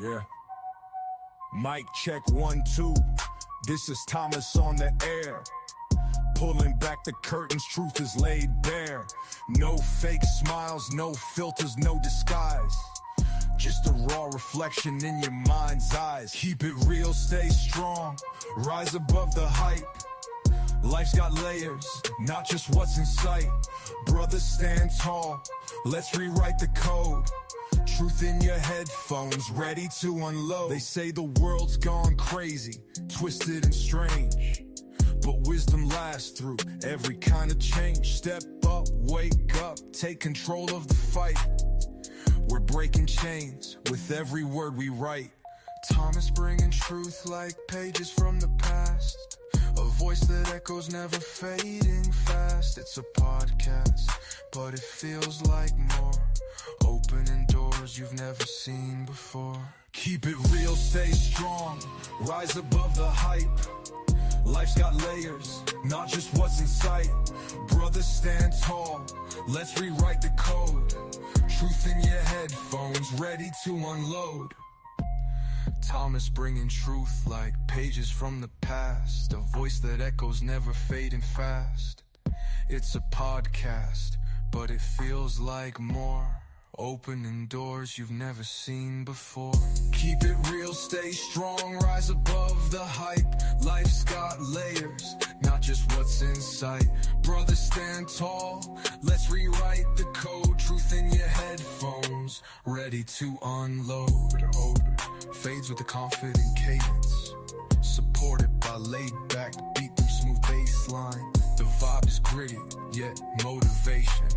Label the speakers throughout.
Speaker 1: Yeah. Mic check 1, 2. This is Thomas on the air. Pulling back the curtains, truth is laid bare. No fake smiles, no filters, no disguise. Just a raw reflection in your mind's eyes. Keep it real, stay strong, rise above the hype. Life's got layers, not just what's in sight. Brothers stand tall, let's rewrite the code. Truth in your headphones, ready to unload. They say the world's gone crazy, twisted and strange, but wisdom lasts through every kind of change. Step up, wake up, take control of the fight. We're breaking chains with every word we write. Thomas bringing truth like pages from the past. A voice that echoes, never fading fast. It's a podcast, but it feels like more. Opening doors you've never seen before. Keep it real, stay strong, rise above the hype. Life's got layers, not just what's in sight. Brothers stand tall, let's rewrite the code. Truth in your headphones, ready to unload. Thomas bringing truth like pages from the past. A voice that echoes, never fading fast. It's a podcast, but it feels like more. Opening doors you've never seen before. Keep it real, stay strong, rise above the hype. Life's got layers, not just what's in sight. Brothers stand tall, let's rewrite the code. Truth in your headphones, ready to unload. Fades with a confident cadence, supported by laid back beat through smooth bass line. The vibe is gritty, yet motivation.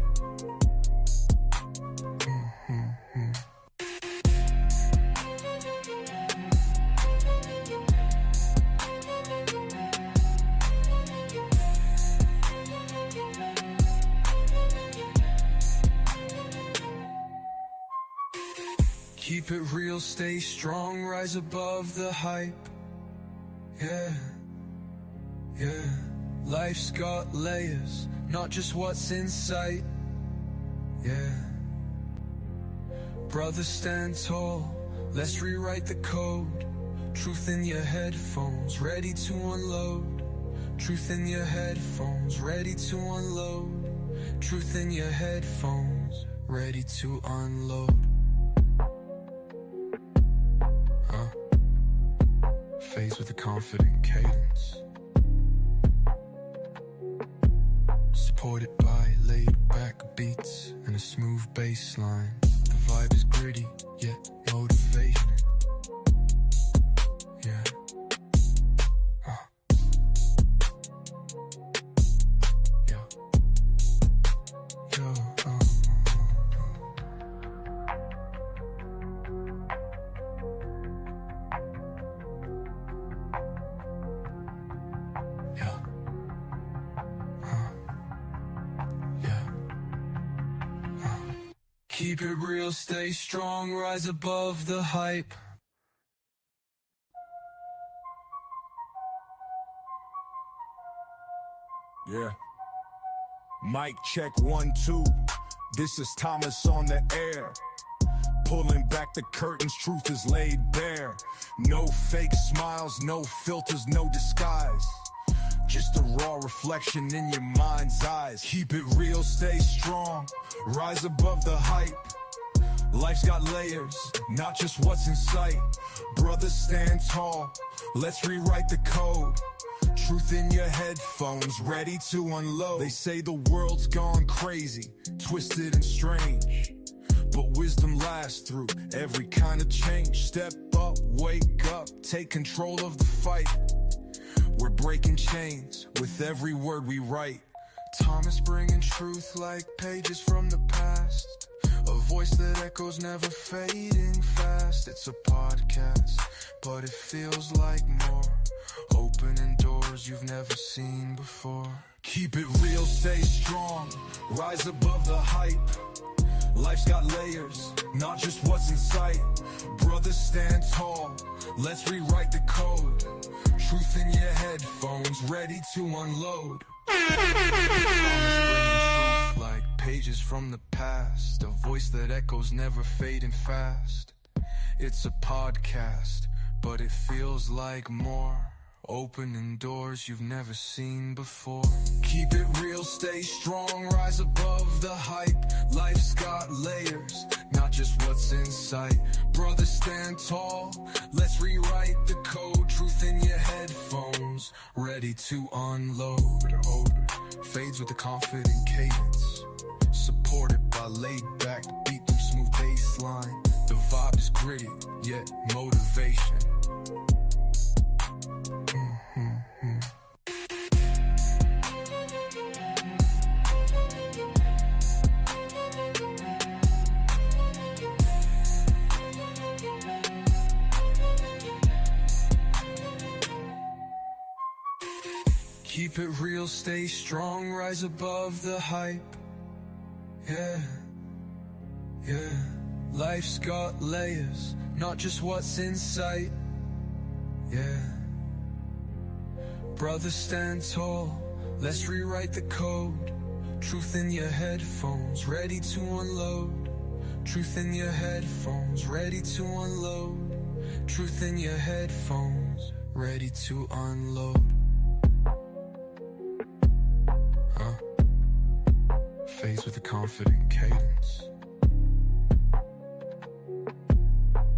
Speaker 1: Keep it real, stay strong, rise above the hype. Yeah, yeah. Life's got layers, not just what's in sight. Yeah. Brothers stand tall, let's rewrite the code. Truth in your headphones, ready to unload. Truth in your headphones, ready to unload. Truth in your headphones, ready to unload. Phase with a confident cadence, supported by laid back beats and a smooth bass line. The vibe is gritty, yet motivation. Yeah. Yeah. Yo. Keep it real, stay strong, rise above the hype. Yeah. Mic check 1, 2. This is Thomas on the air. Pulling back the curtains, truth is laid bare. No fake smiles, no filters, no disguise. Just a raw reflection in your mind's eyes. Keep it real, stay strong, rise above the hype. Life's got layers, not just what's in sight. Brothers stand tall, let's rewrite the code. Truth in your headphones, ready to unload. They say the world's gone crazy, twisted and strange, but wisdom lasts through every kind of change. Step up, wake up, take control of the fight. We're breaking chains with every word we write. Thomas bringing truth like pages from the past. A voice that echoes, never fading fast. It's a podcast, but it feels like more. Opening doors you've never seen before. Keep it real, stay strong, rise above the hype. Life's got layers, not just what's in sight. Brothers stand tall, let's rewrite the code. Truth in your headphones, ready to unload. Truth like pages from the past. A voice that echoes, never fading fast. It's a podcast, but it feels like more. Opening doors you've never seen before. Keep it real, stay strong, rise above the hype. Life's got layers, not just what's in sight. Brothers, stand tall, let's rewrite the code. Truth in your headphones, ready to unload. Fades with a confident cadence, supported by laid-back beat through smooth bass line. The vibe is gritty, yet motivation. Keep it real, stay strong, rise above the hype. Yeah. Life's got layers, not just what's in sight. Yeah. Brothers, stand tall, let's rewrite the code. Truth in your headphones, ready to unload. Truth in your headphones, ready to unload. Truth in your headphones, ready to unload. Fades with a confident cadence,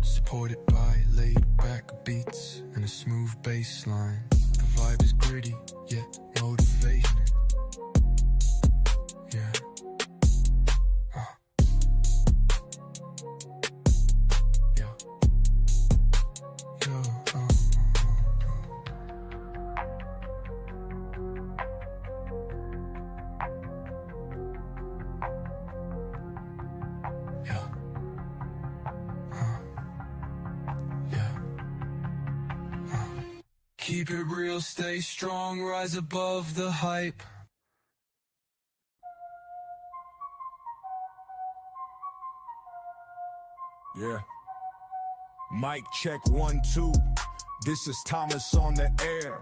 Speaker 1: supported by laid-back beats and a smooth bass line. The vibe is gritty, yet motivation. Yeah. Keep it real, stay strong, rise above the hype. Yeah. Mic check 1, 2. This is Thomas on the air.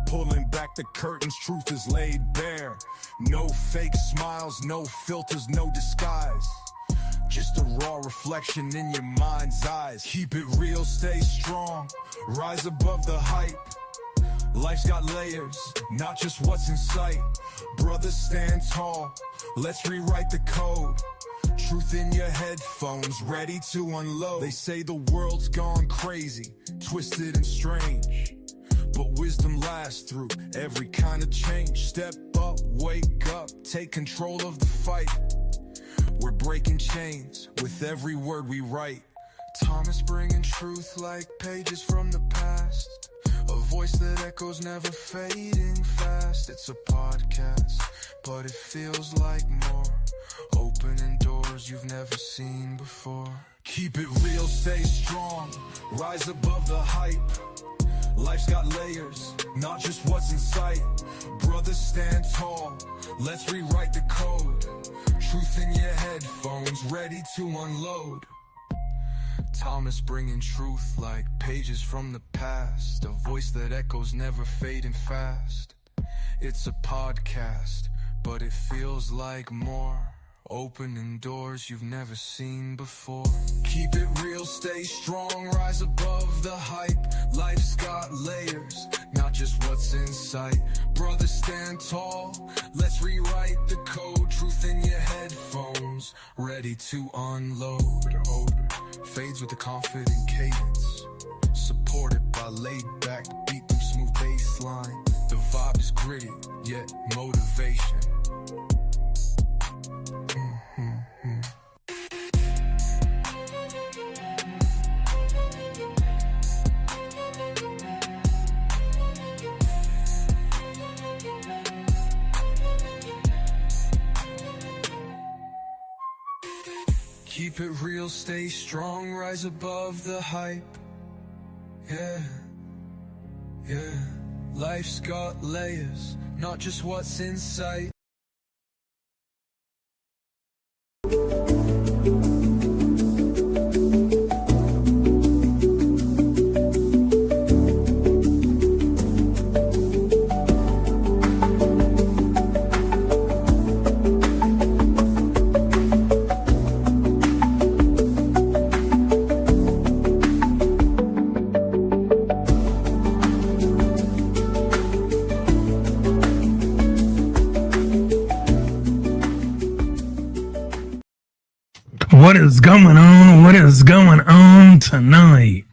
Speaker 1: Pulling back the curtains, truth is laid bare. No fake smiles, no filters, no disguise. Just a raw reflection in your mind's eyes. Keep it real, stay strong, rise above the hype. Life's got layers, not just what's in sight. Brothers, stand tall, let's rewrite the code. Truth in your headphones, ready to unload. They say the world's gone crazy, twisted and strange, but wisdom lasts through every kind of change. Step up, wake up, take control of the fight. We're breaking chains with every word we write. Thomas bringing truth like pages from the past. A voice that echoes, never fading fast. It's a podcast, but it feels like more. Opening doors you've never seen before. Keep it real, stay strong, rise above the hype. Life's got layers, not just what's in sight. Brothers, stand tall, let's rewrite the code. Truth in your headphones, ready to unload. Thomas bringing truth like pages from the past. A voice that echoes, never fading fast. It's a podcast, but it feels like more. Opening doors you've never seen before. Keep it real, stay strong, rise above the hype. Life's got layers, not just what's in sight. Brothers, stand tall, let's rewrite the code. Truth in your headphones, ready to unload. Fades with a confident cadence, supported by laid-back beat through smooth bass line. The vibe is gritty, yet motivation. Keep it real, stay strong, rise above the hype. Yeah. Life's got layers, not just what's in sight.
Speaker 2: What is going on? What is going on tonight?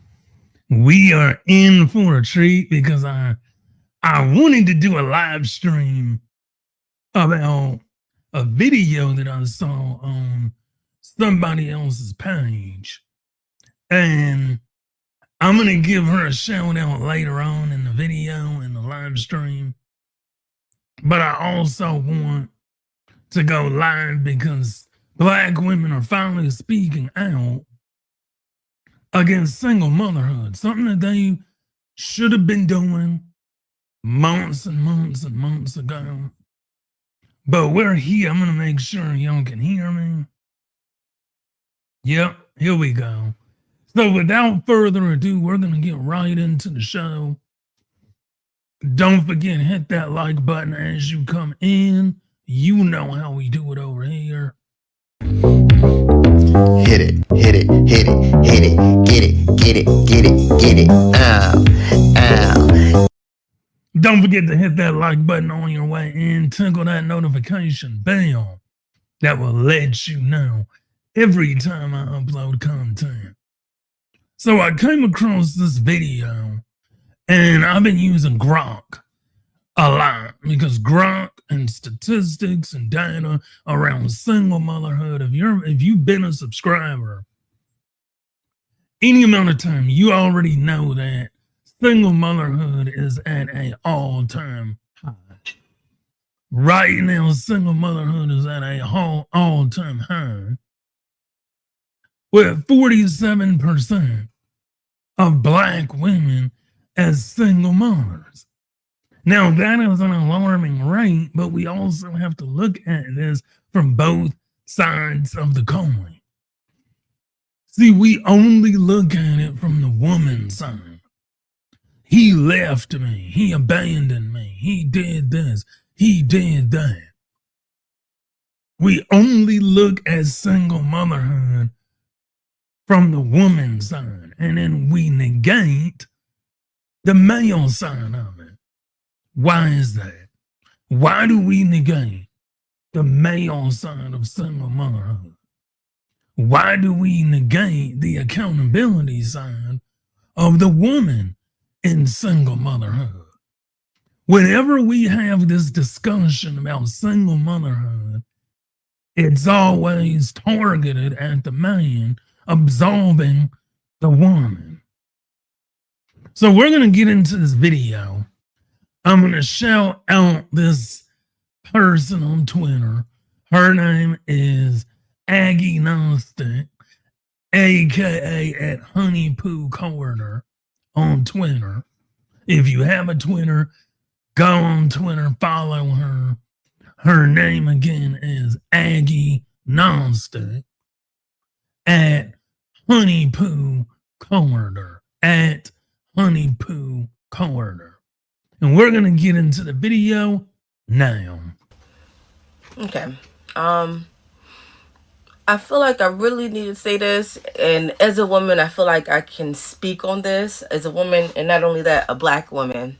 Speaker 2: We are in for a treat because I wanted to do a live stream about a video that I saw on somebody else's page. And I'm going to give her a shout out later on in the video, in the live stream. But I also want to go live because Black women are finally speaking out against single motherhood, something that they should have been doing months and months and months ago. But we're here. I'm going to make sure y'all can hear me. Yep, here we go. So without further ado, we're going to get right into the show. Don't forget, hit that like button as you come in. You know how we do it over here.
Speaker 3: Hit it, hit it, hit it, hit it, get it, get it, get it, get it, ow, ow.
Speaker 2: Don't forget to hit that like button on your way in. Tickle that notification bell. That will let you know every time I upload content. So I came across this video and I've been using Grok a lot because Grok and statistics and data around single motherhood, if you've been a subscriber any amount of time, you already know that single motherhood is at an all-time high. Right now, single motherhood is at a all-time high with 47% of Black women as single mothers. Now, that is an alarming rate, but we also have to look at this from both sides of the coin. See, we only look at it from the woman's side. He left me. He abandoned me. He did this. He did that. We only look at single motherhood from the woman's side, and then we negate the male side of it. Why is that? Why do we negate the male side of single motherhood? Why do we negate the accountability side of the woman in single motherhood? Whenever we have this discussion about single motherhood, it's always targeted at the man absolving the woman. So we're going to get into this video. I'm going to shout out this person on Twitter. Her name is Aggie Gnostic, aka at Honey Poo Corridor on Twitter. If you have a Twitter, go on Twitter, follow her. Her name again is Aggie Gnostic at Honey Poo Corridor, at Honey Poo Corridor. And we're going to get into the video now.
Speaker 4: Okay. I feel like I really need to say this. And as a woman, I feel like I can speak on this as a woman. And not only that, a Black woman.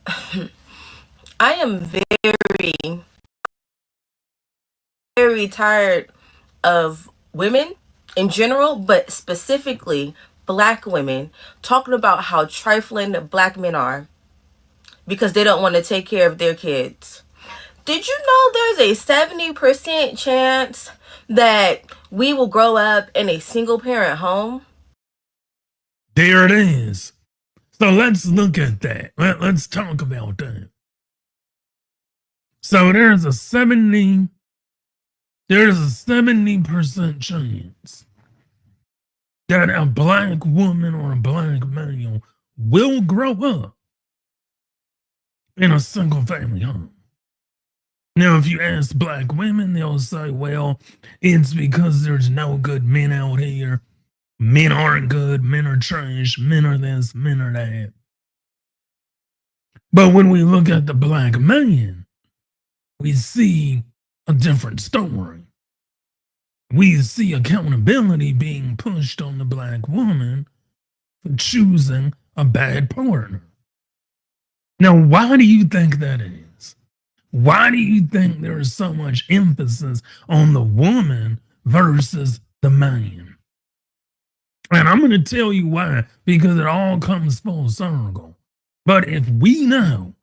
Speaker 4: I am very, very tired of women in general, but specifically Black women talking about how trifling Black men are because they don't want to take care of their kids. Did you know there's a 70% chance that we will grow up in a single parent home?
Speaker 2: There it is. So let's look at that. Let's talk about that. So there's a 70% chance that a Black woman or a Black male will grow up in a single family home. Now, if you ask Black women, they'll say, well, it's because there's no good men out here. Men aren't good, men are trash, men are this, men are that. But when we look at the Black man, we see a different story. We see accountability being pushed on the Black woman for choosing a bad partner. Now, why do you think that is? Why do you think there is so much emphasis on the woman versus the man. And I'm going to tell you why, because it all comes full circle. But if we know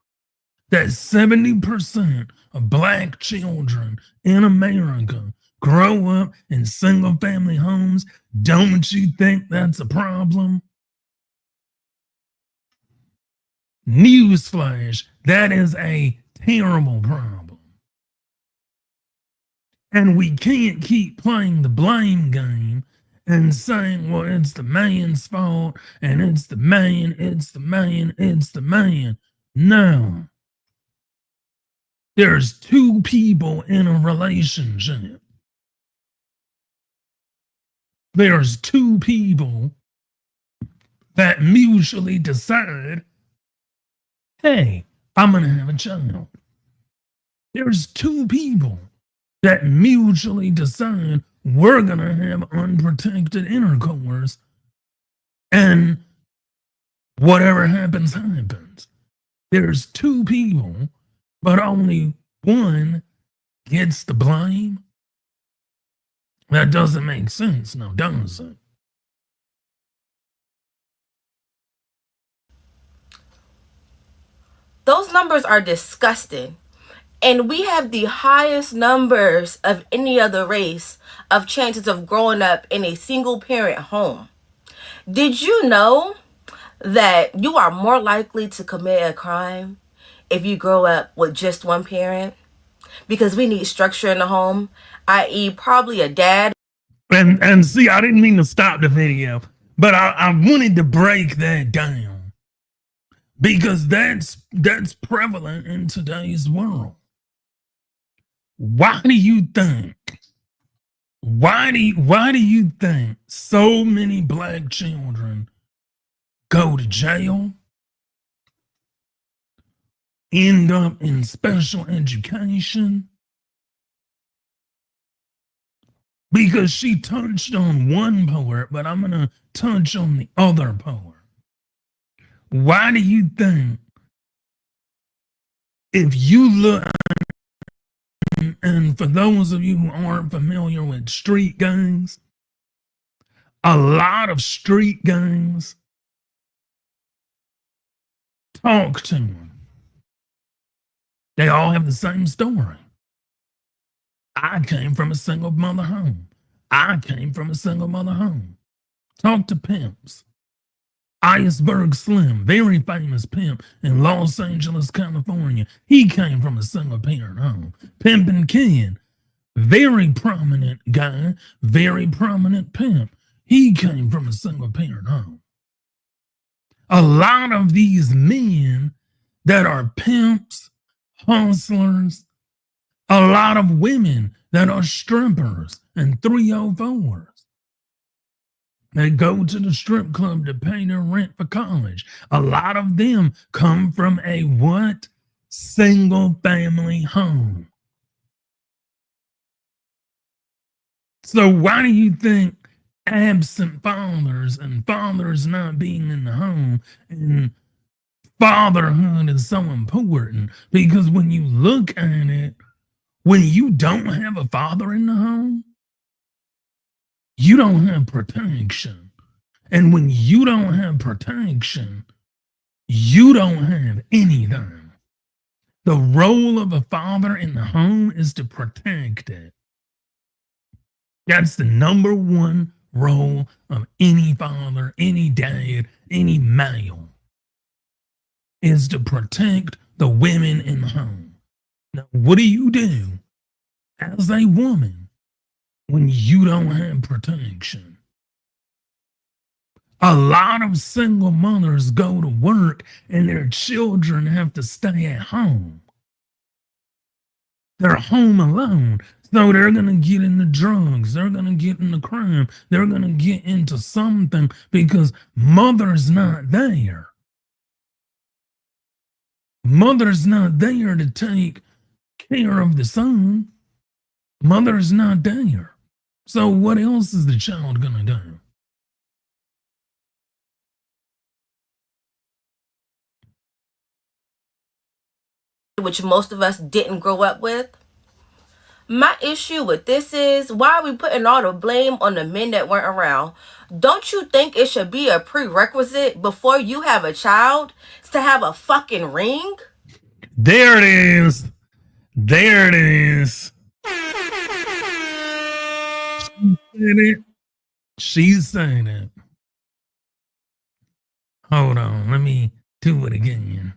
Speaker 2: that 70% of black children in America grow up in single family homes, don't you think that's a problem? Newsflash, that is a terrible problem. And we can't keep playing the blame game and saying, well, it's the man's fault and it's the man, it's the man, it's the man. No. There's two people in a relationship. There's two people that mutually decide, hey, I'm going to have a child. There's two people that mutually decide we're going to have unprotected intercourse and whatever happens, happens. There's two people, but only one gets the blame. That doesn't make sense, now, does it?
Speaker 4: Those numbers are disgusting. And we have the highest numbers of any other race of chances of growing up in a single parent home. Did you know that you are more likely to commit a crime if you grow up with just one parent? Because we need structure in the home, i.e., probably a dad.
Speaker 2: And see, I didn't mean to stop the video, but I wanted to break that down because that's prevalent in today's world. Why do you think? Why do you think so many black children go to jail, end up in special education? Because she touched on one part, but I'm gonna touch on the other part. Why do you think, if you look, and for those of you who aren't familiar with street gangs, a lot of street gangs talk to them. They all have the same story. I came from a single mother home. I came from a single mother home. Talk to pimps. Iceberg Slim, very famous pimp in Los Angeles, California. He came from a single parent home. Pimpin' Ken, very prominent guy, very prominent pimp. He came from a single parent home. A lot of these men that are pimps, hustlers, a lot of women that are strippers and 304s. They go to the strip club to pay their rent for college. A lot of them come from a what? Single family home. So why do you think absent fathers and fathers not being in the home and fatherhood is so important? Because when you look at it, when you don't have a father in the home, you don't have protection. And when you don't have protection, you don't have anything. The role of a father in the home is to protect it. That's the number one role of any father, any dad, any male, is to protect the women in the home. Now, what do you do as a woman when you don't have protection? A lot of single mothers go to work and their children have to stay at home. They're home alone. So they're going to get into drugs. They're going to get into crime. They're going to get into something because mother's not there. Mother's not there to take care of the son. Mother's not there. So what else is the child going to do?
Speaker 4: Which most of us didn't grow up with. My issue with this is, why are we putting all the blame on the men that weren't around? Don't you think it should be a prerequisite before you have a child to have a fucking ring?
Speaker 2: There it is. There it is. She said it. She's saying it. Hold on. Let me do it again.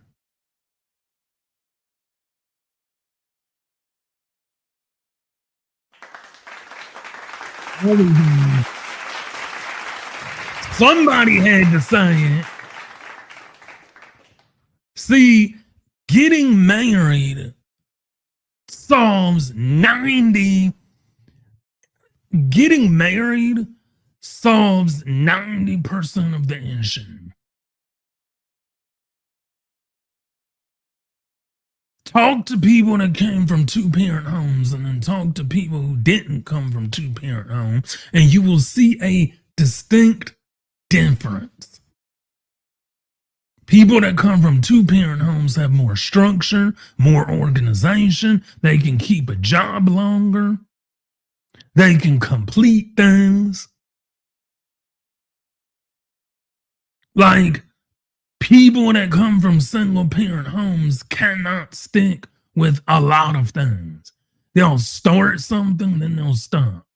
Speaker 2: Somebody had to say it. See, getting married solves 90. Getting married solves 90% of the issue. Talk to people that came from two-parent homes and then talk to people who didn't come from two-parent homes, and you will see a distinct difference. People that come from two-parent homes have more structure, more organization. They can keep a job longer. They can complete things. Like, people that come from single-parent homes cannot stick with a lot of things. They'll start something, then they'll stop.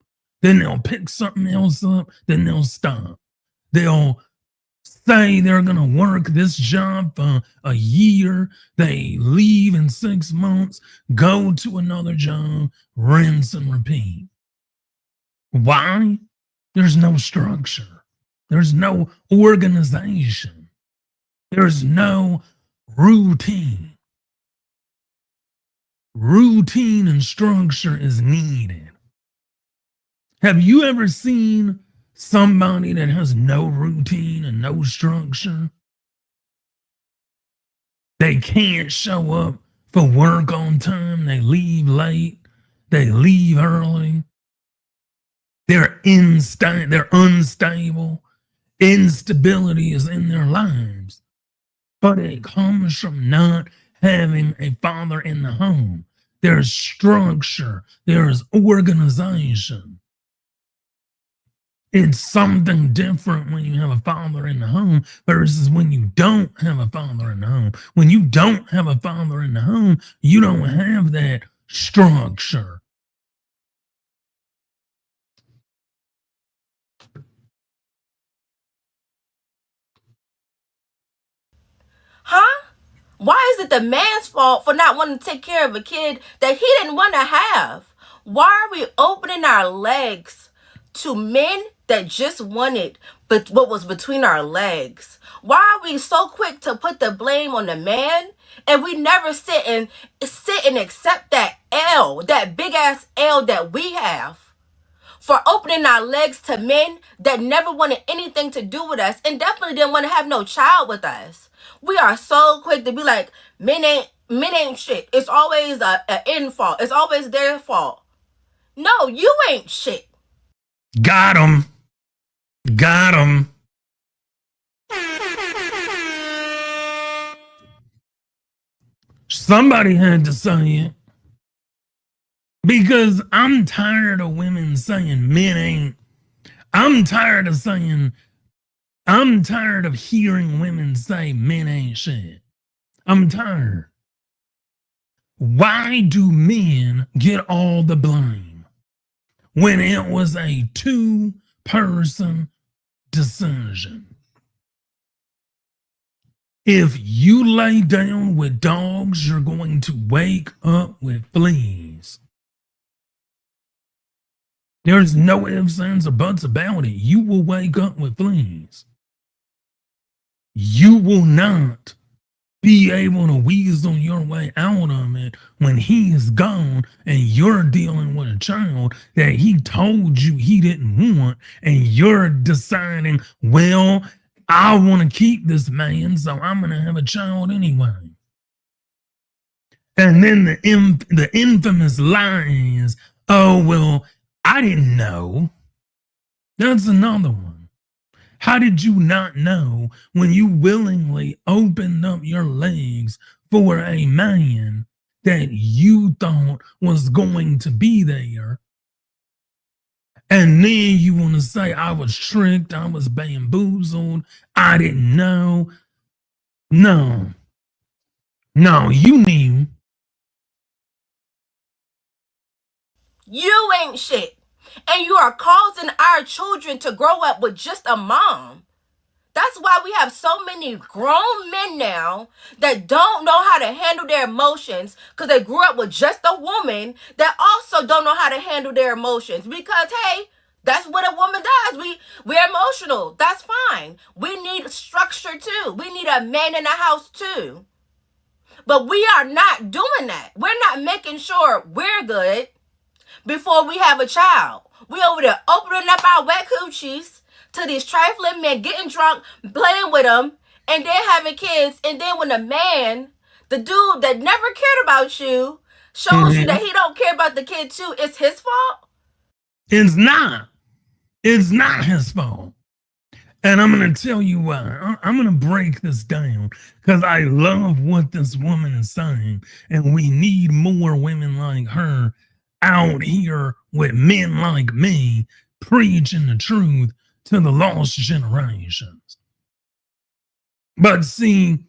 Speaker 2: Then they'll pick something else up, then they'll stop. They'll say they're going to work this job for a year. They leave in 6 months, go to another job, rinse and repeat. Why? There's no structure. There's no organization. There's no routine. Routine and structure is needed. Have you ever seen somebody that has no routine and no structure? They can't show up for work on time. They leave late. They leave early. They're unstable. Instability is in their lives. But it comes from not having a father in the home. There's structure. There's organization. It's something different when you have a father in the home versus when you don't have a father in the home. When you don't have a father in the home, you don't have that structure.
Speaker 4: Huh? Why is it the man's fault for not wanting to take care of a kid that he didn't want to have? Why are we opening our legs to men that just wanted but what was between our legs? Why are we so quick to put the blame on the man and we never sit and accept that L, that big ass L that we have for opening our legs to men that never wanted anything to do with us and definitely didn't want to have no child with us? We are so quick to be like, men ain't shit. It's always a in fault. It's always their fault. No, you ain't shit.
Speaker 2: Got him. Got him. Somebody had to say it. Because I'm tired of women saying men ain't. I'm tired of hearing women say men ain't shit. I'm tired. Why do men get all the blame when it was a two-person decision? If you lay down with dogs, you're going to wake up with fleas. There's no ifs, ands, or buts about it. You will wake up with fleas. You will not be able to weasel your way out of it when he is gone and you're dealing with a child that he told you he didn't want, and you're deciding, well, I want to keep this man, so I'm going to have a child anyway. And then the infamous lie is, oh, well, I didn't know. That's another one. How did you not know when you willingly opened up your legs for a man that you thought was going to be there. And then you want to say, I was tricked, I was bamboozled, I didn't know. No, you knew.
Speaker 4: You ain't shit. And you are causing our children to grow up with just a mom. That's why we have so many grown men now that don't know how to handle their emotions because they grew up with just a woman that also don't know how to handle their emotions. Because, hey, that's what a woman does. We're emotional. That's fine. We need structure too. We need a man in the house too. But we are not doing that. We're not making sure we're good before we have a child. We over there opening up our wet coochies to these trifling men, getting drunk, playing with them, and then having kids. And then when the man, the dude that never cared about you, shows you that he don't care about the kid too, it's his fault?
Speaker 2: It's not. It's not his fault. And I'm going to tell you why. I'm going to break this down because I love what this woman is saying. And we need more women like her out here with men like me preaching the truth to the lost generations. But see,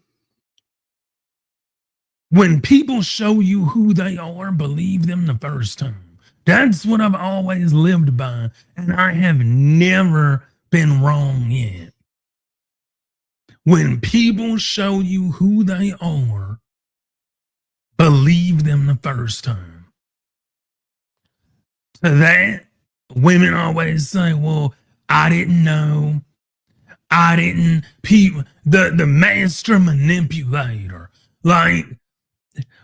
Speaker 2: when people show you who they are, believe them the first time. That's what I've always lived by, and I have never been wrong yet. When people show you who they are, believe them the first time. To that, women always say, well, I didn't know. I didn't, people, the master manipulator. Like,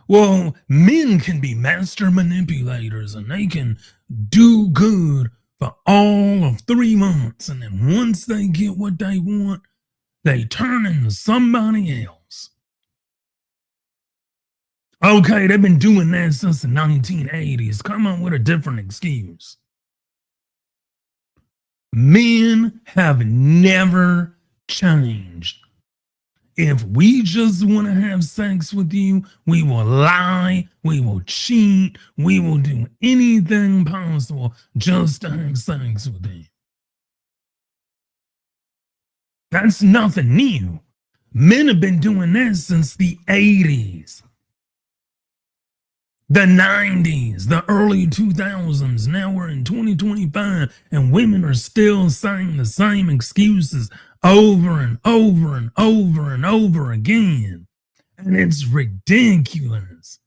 Speaker 2: well, men can be master manipulators and they can do good for all of 3 months. And then once they get what they want, they turn into somebody else. Okay, they've been doing that since the 1980s. Come on with a different excuse. Men have never changed. If we just want to have sex with you, we will lie, we will cheat, we will do anything possible just to have sex with you. That's nothing new. Men have been doing this since the 80s. The 90s, the early 2000s, now we're in 2025, and women are still saying the same excuses over and over and over and over again. And it's ridiculous.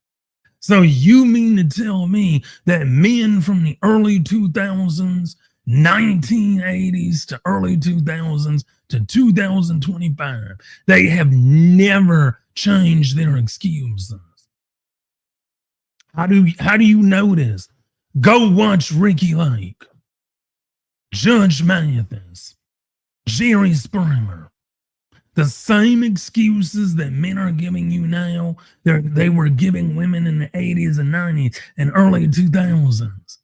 Speaker 2: So you mean to tell me that men from the early 2000s, 1980s to early 2000s to 2025, they have never changed their excuses? How do you know this? Go watch Ricky Lake, Judge Mathis, Jerry Springer. The same excuses that men are giving you now, they were giving women in the 80s and 90s and early 2000s.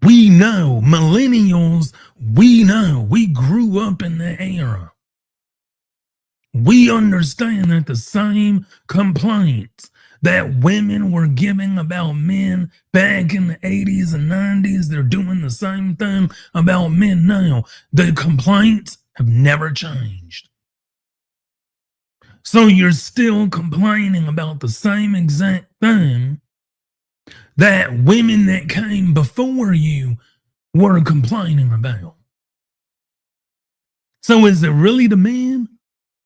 Speaker 2: We know, millennials, we know, we grew up in the era. We understand that the same complaints that women were giving about men back in the 80s and 90s, they're doing the same thing about men now. The complaints have never changed. So you're still complaining about the same exact thing that women that came before you were complaining about. So is it really the men,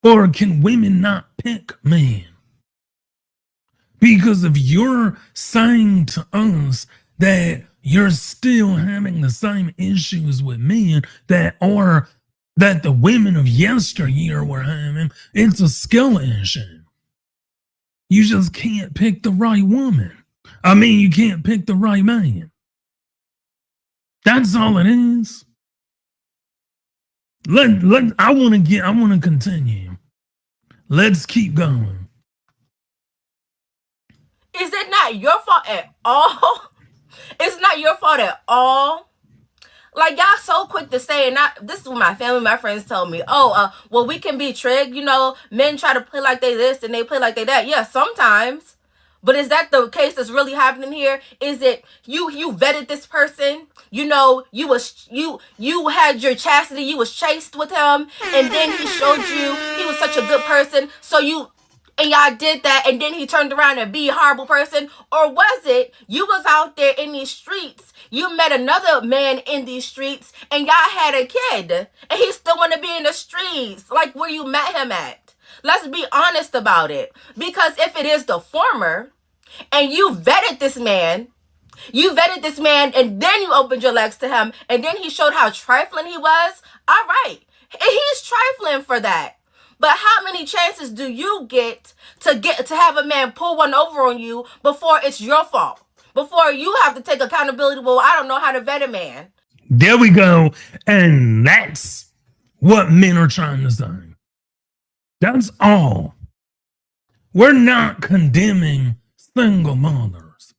Speaker 2: or can women not pick men? Because if you're saying to us that you're still having the same issues with men that the women of yesteryear were having, it's a skill issue. You just can't pick the right woman. I mean, you can't pick the right man. That's all it is. I want to continue. Let's keep going.
Speaker 4: Is it not your fault at all? It's not your fault at all Like, y'all so quick to say, and this is what my family, my friends told me. Well, we can be tricked. Men try to play like they this and they play like they that. Yeah, sometimes. But is that the case that's really happening here? Is it you vetted this person? You had your chastity, you was chaste with him, and then he showed you he was such a good person. So y'all did that, and then he turned around and be a horrible person? Or was it you was out there in these streets, you met another man in these streets, and y'all had a kid, and he still want to be in the streets, like where you met him at? Let's be honest about it. Because if it is the former, and you vetted this man, and then you opened your legs to him, and then he showed how trifling he was, all right. And he's trifling for that. But how many chances do you get to have a man pull one over on you before it's your fault? Before you have to take accountability? Well, I don't know how to vet a man.
Speaker 2: There we go. And that's what men are trying to say. That's all. We're not condemning single mothers.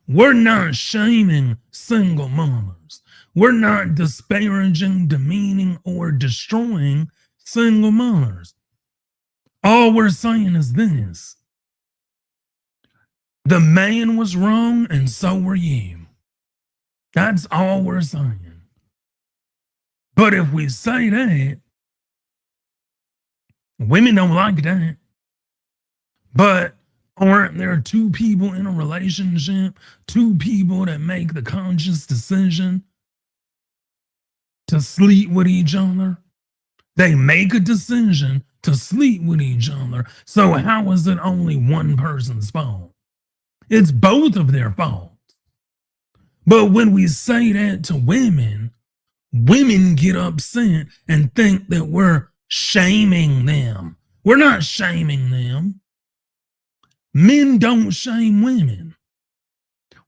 Speaker 2: We're not shaming single mothers. We're not disparaging, demeaning, or destroying single mothers. All we're saying is this: the man was wrong, and so were you. That's all we're saying. But if we say that, women don't like that. But aren't there two people in a relationship, two people that make the conscious decision to sleep with each other? They make a decision to sleep with each other. So how is it only one person's fault? It's both of their faults. But when we say that to women, women get upset and think that we're shaming them. We're not shaming them. Men don't shame women.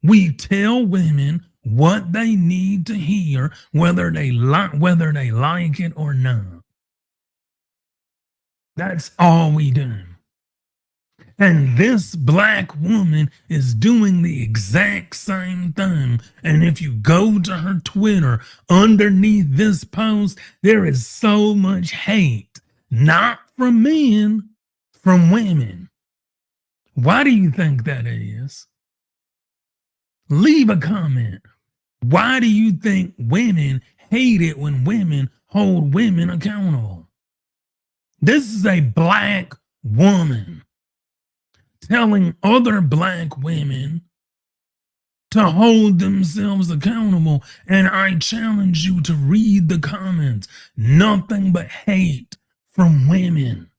Speaker 2: We tell women what they need to hear, whether they like it or not. That's all we do. And this black woman is doing the exact same thing. And if you go to her Twitter, underneath this post, there is so much hate, not from men, from women. Why do you think that is? Leave a comment. Why do you think women hate it when women hold women accountable? This is a black woman telling other black women to hold themselves accountable. And I challenge you to read the comments. Nothing but hate from women.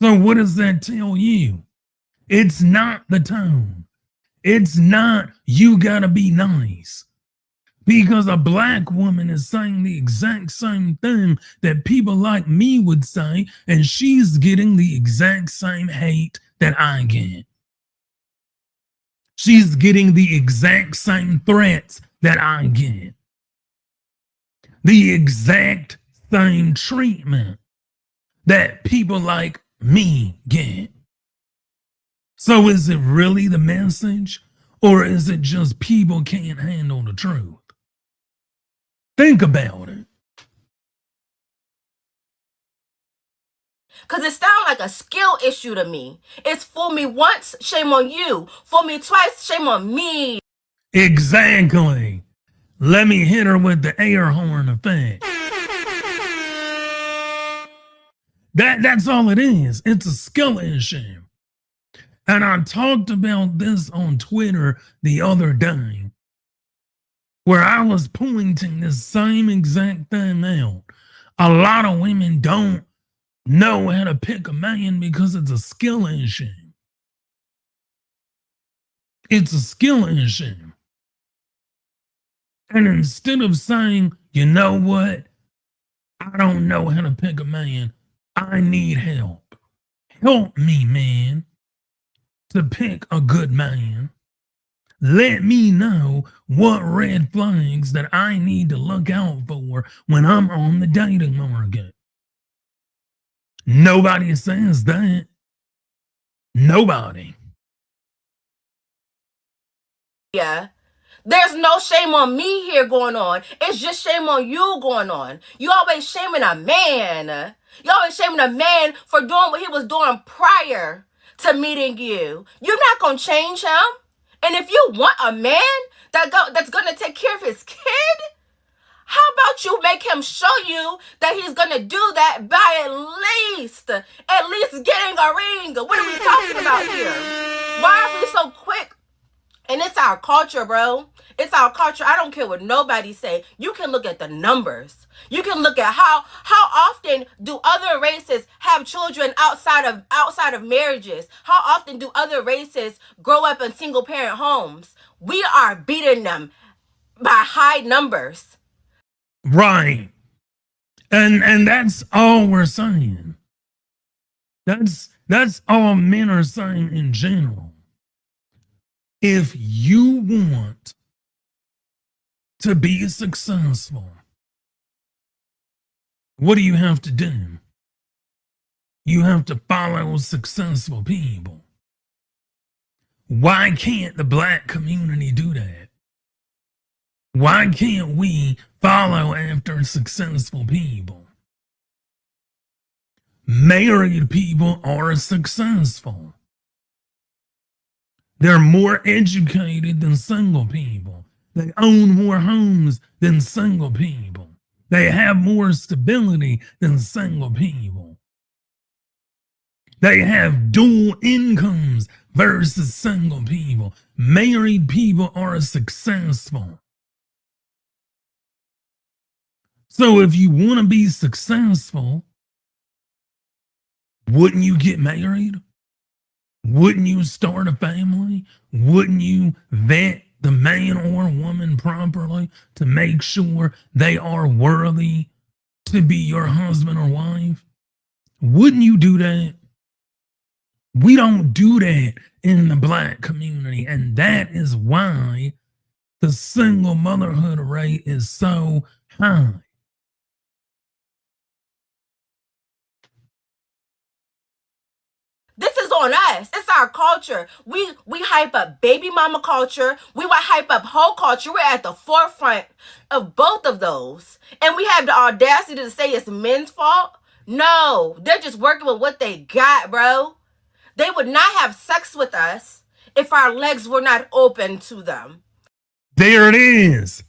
Speaker 2: So what does that tell you? It's not the tone. It's not you gotta be nice. Because a black woman is saying the exact same thing that people like me would say, and she's getting the exact same hate that I get. She's getting the exact same threats that I get. The exact same treatment that people like me get. So is it really the message, or is it just people can't handle the truth? Think about it.
Speaker 4: Because it sounds like a skill issue to me. It's fool me once, shame on you. Fool me twice, shame on me.
Speaker 2: Exactly. Let me hit her with the air horn effect. That's all it is. It's a skill issue. And I talked about this on Twitter the other day, where I was pointing this same exact thing out. A lot of women don't know how to pick a man because it's a skill issue. It's a skill issue. And instead of saying, you know what, I don't know how to pick a man, I need help. Help me, man, to pick a good man. Let me know what red flags that I need to look out for when I'm on the dating market. Nobody says that. Nobody.
Speaker 4: Yeah, There's no shame on me here going on. It's just shame on you going on. You always shaming a man. You always shaming a man for doing what he was doing prior to meeting you. You're not going to change him. And if you want a man that's going to take care of his kid, how about you make him show you that he's going to do that by at least getting a ring? What are we talking about here? Why are we so quick? And it's our culture, bro. It's our culture. I don't care what nobody say. You can look at the numbers. You can look at how often do other races have children outside of marriages? How often do other races grow up in single parent homes? We are beating them by high numbers.
Speaker 2: Right. And that's all we're saying. That's all men are saying in general. If you want to be successful, what do you have to do? You have to follow successful people. Why can't the black community do that? Why can't we follow after successful people? Married people are successful. They're more educated than single people. They own more homes than single people. They have more stability than single people. They have dual incomes versus single people. Married people are successful. So if you want to be successful, wouldn't you get married? Wouldn't you start a family? Wouldn't you vet the man or woman properly to make sure they are worthy to be your husband or wife? Wouldn't you do that? We don't do that in the black community, and that is why the single motherhood rate is so high.
Speaker 4: This is on us. It's our culture. We hype up baby mama culture. We hype up whole culture. We're at the forefront of both of those. And we have the audacity to say it's men's fault. No, they're just working with what they got, bro. They would not have sex with us if our legs were not open to them.
Speaker 2: There it is.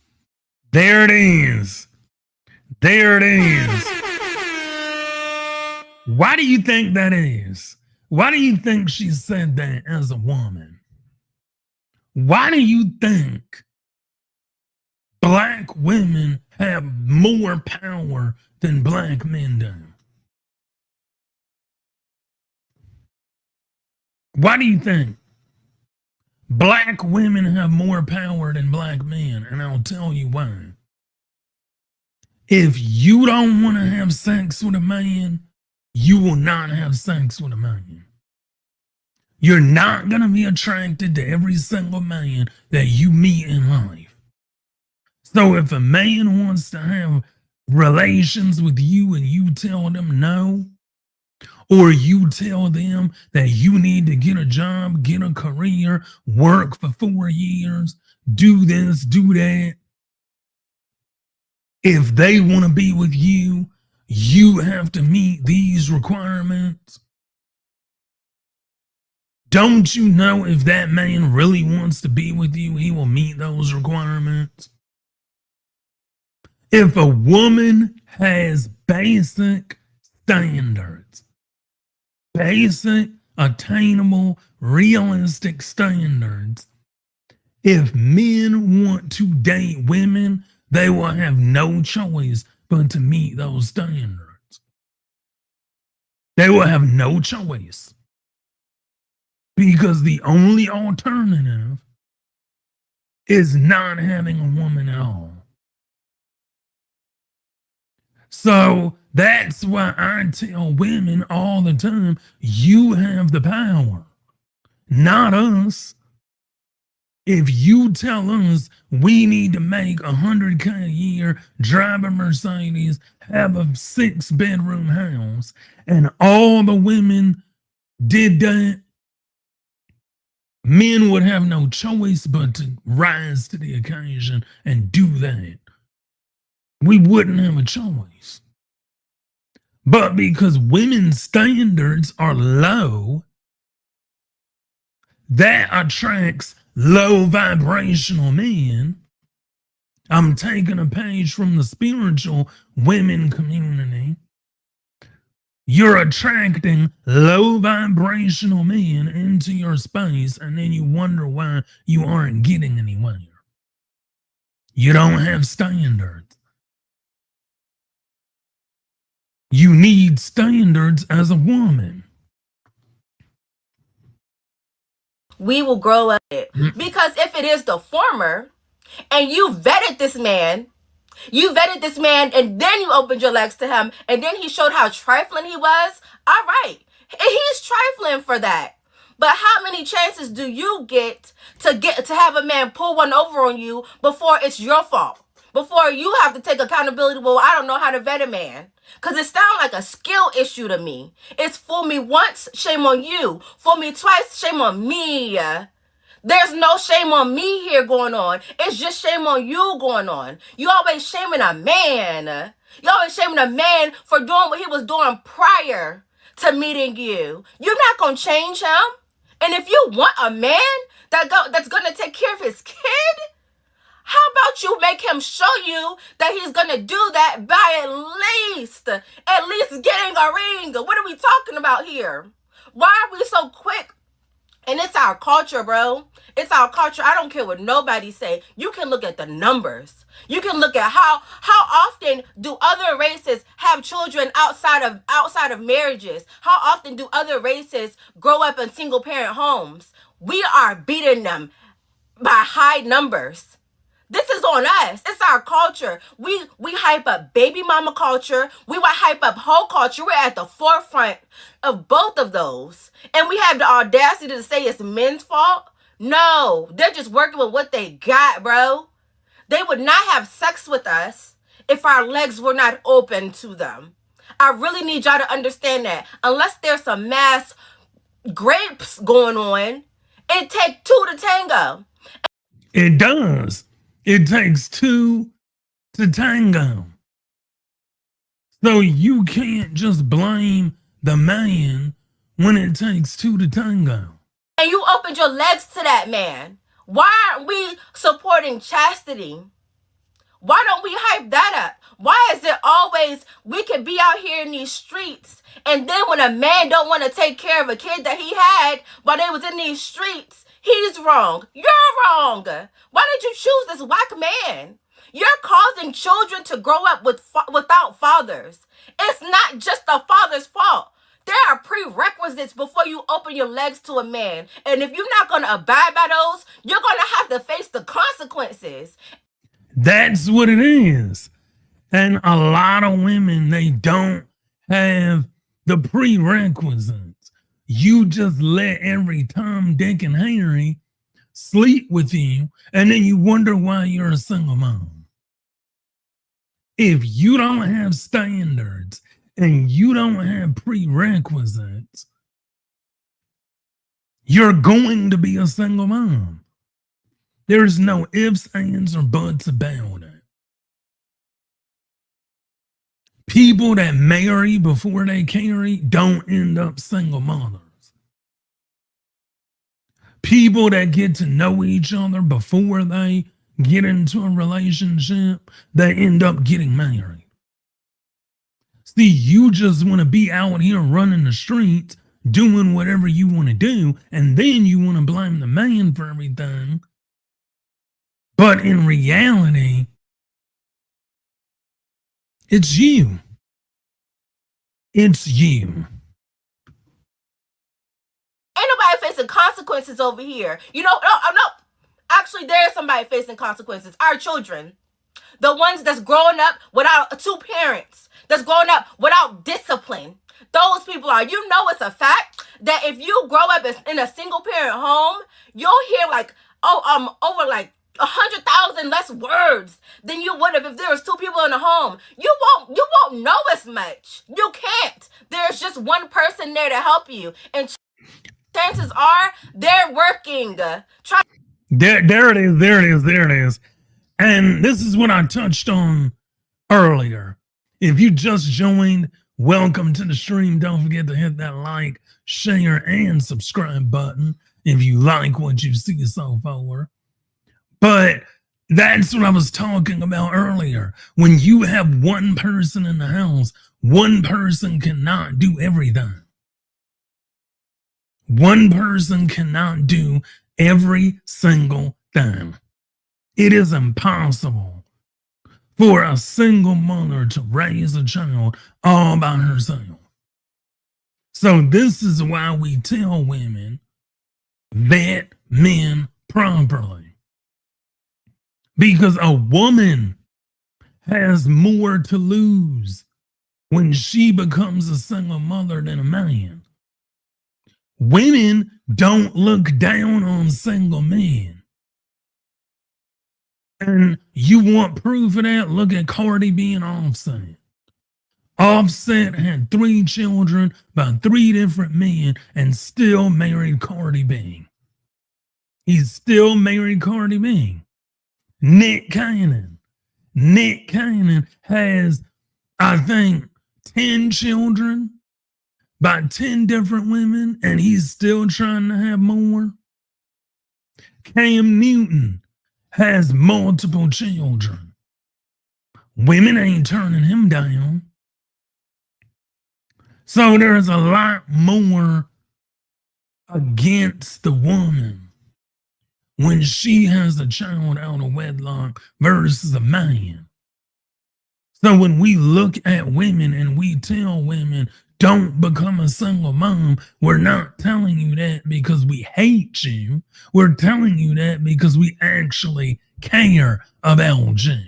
Speaker 2: There it is. There it is. Why do you think that is? Why do you think she said that as a woman? Why do you think black women have more power than black men do? Why do you think black women have more power than black men? And I'll tell you why. If you don't want to have sex with a man, you will not have sex with a man. You're not going to be attracted to every single man that you meet in life. So if a man wants to have relations with you and you tell them no, or you tell them that you need to get a job, get a career, work for 4 years, do this, do that, if they want to be with you, you have to meet these requirements. Don't you know if that man really wants to be with you, he will meet those requirements? If a woman has basic standards, basic, attainable, realistic standards, if men want to date women, they will have no choice but to meet those standards. They will have no choice. Because the only alternative is not having a woman at all. So that's why I tell women all the time, you have the power, not us. If you tell us we need to make $100K a year, drive a Mercedes, have a 6-bedroom house, and all the women did that, men would have no choice but to rise to the occasion and do that. We wouldn't have a choice. But because women's standards are low, that attracts low vibrational men. I'm taking a page from the spiritual women community. You're attracting low vibrational men into your space, and then you wonder why you aren't getting anywhere. You don't have standards. You need standards as a woman.
Speaker 4: We will grow up. Because if it is the former, and you vetted this man, and then you opened your legs to him, and then he showed how trifling he was, all right. And he's trifling for that. But how many chances do you get to have a man pull one over on you before it's your fault? Before you have to take accountability? Well, I don't know how to vet a man. Because it sounds like a skill issue to me. It's fool me once, shame on you. Fool me twice, shame on me. There's no shame on me here going on. It's just shame on you going on. You always shaming a man. You always shaming a man for doing what he was doing prior to meeting you. You're not going to change him. And if you want a man that's going to take care of his kid, how about you make him show you that he's going to do that by at least getting a ring? What are we talking about here? Why are we so quick? And it's our culture, bro. It's our culture. I don't care what nobody say. You can look at the numbers. You can look at how often do other races have children outside of marriages? How often do other races grow up in single parent homes? We are beating them by high numbers. This is on us. It's our culture. We hype up baby mama culture. We hype up whole culture. We're at the forefront of both of those. And we have the audacity to say it's men's fault. No, they're just working with what they got, bro. They would not have sex with us if our legs were not open to them. I really need y'all to understand that. Unless there's some mass grapes going on, it takes two to tango.
Speaker 2: It does. It takes two to tango. So you can't just blame the man when it takes two to tango.
Speaker 4: And you opened your legs to that man. Why aren't we supporting chastity? Why don't we hype that up? Why is it always we could be out here in these streets, and then when a man don't want to take care of a kid that he had while they was in these streets, he's wrong. You're wrong. Why did you choose this whack man? You're causing children to grow up without fathers. It's not just the father's fault. There are prerequisites before you open your legs to a man. And if you're not going to abide by those, you're going to have to face the consequences.
Speaker 2: That's what it is. And a lot of women, they don't have the prerequisites. You just let every Tom, Dick, and Harry sleep with you, and then you wonder why you're a single mom. If you don't have standards and you don't have prerequisites, you're going to be a single mom. There's no ifs, ands, or buts about it. People that marry before they carry don't end up single mothers. People that get to know each other before they get into a relationship, they end up getting married. See, you just want to be out here running the streets, doing whatever you want to do, and then you want to blame the man for everything. But in reality, it's you. It's you.
Speaker 4: Ain't nobody facing consequences over here. You know, no. Actually, there's somebody facing consequences. Our children. The ones that's growing up without two parents. That's growing up without discipline. Those people are. You know it's a fact that if you grow up in a single parent home, you'll hear over 100,000 less words than you would have if there was two people in the home. You won't know as much. You can't. There's just one person there to help you and chances are they're working.
Speaker 2: There it is. And this is what I touched on earlier. If you just joined, welcome to the stream. Don't forget to hit that like, share, and subscribe button if you like what you see so far. But that's what I was talking about earlier. When you have one person in the house, one person cannot do everything. One person cannot do every single thing. It is impossible for a single mother to raise a child all by herself. So this is why we tell women, vet men properly. Because a woman has more to lose when she becomes a single mother than a man. Women don't look down on single men. And you want proof of that? Look at Cardi B and Offset. Offset had 3 children by 3 different men and still married Cardi B. He's still married Cardi B. Nick Cannon has, I think, 10 children by 10 different women, and he's still trying to have more. Cam Newton has multiple children. Women ain't turning him down. So there's a lot more against the woman when she has a child out of wedlock versus a man. So when we look at women and we tell women, don't become a single mom, we're not telling you that because we hate you. We're telling you that because we actually care about you.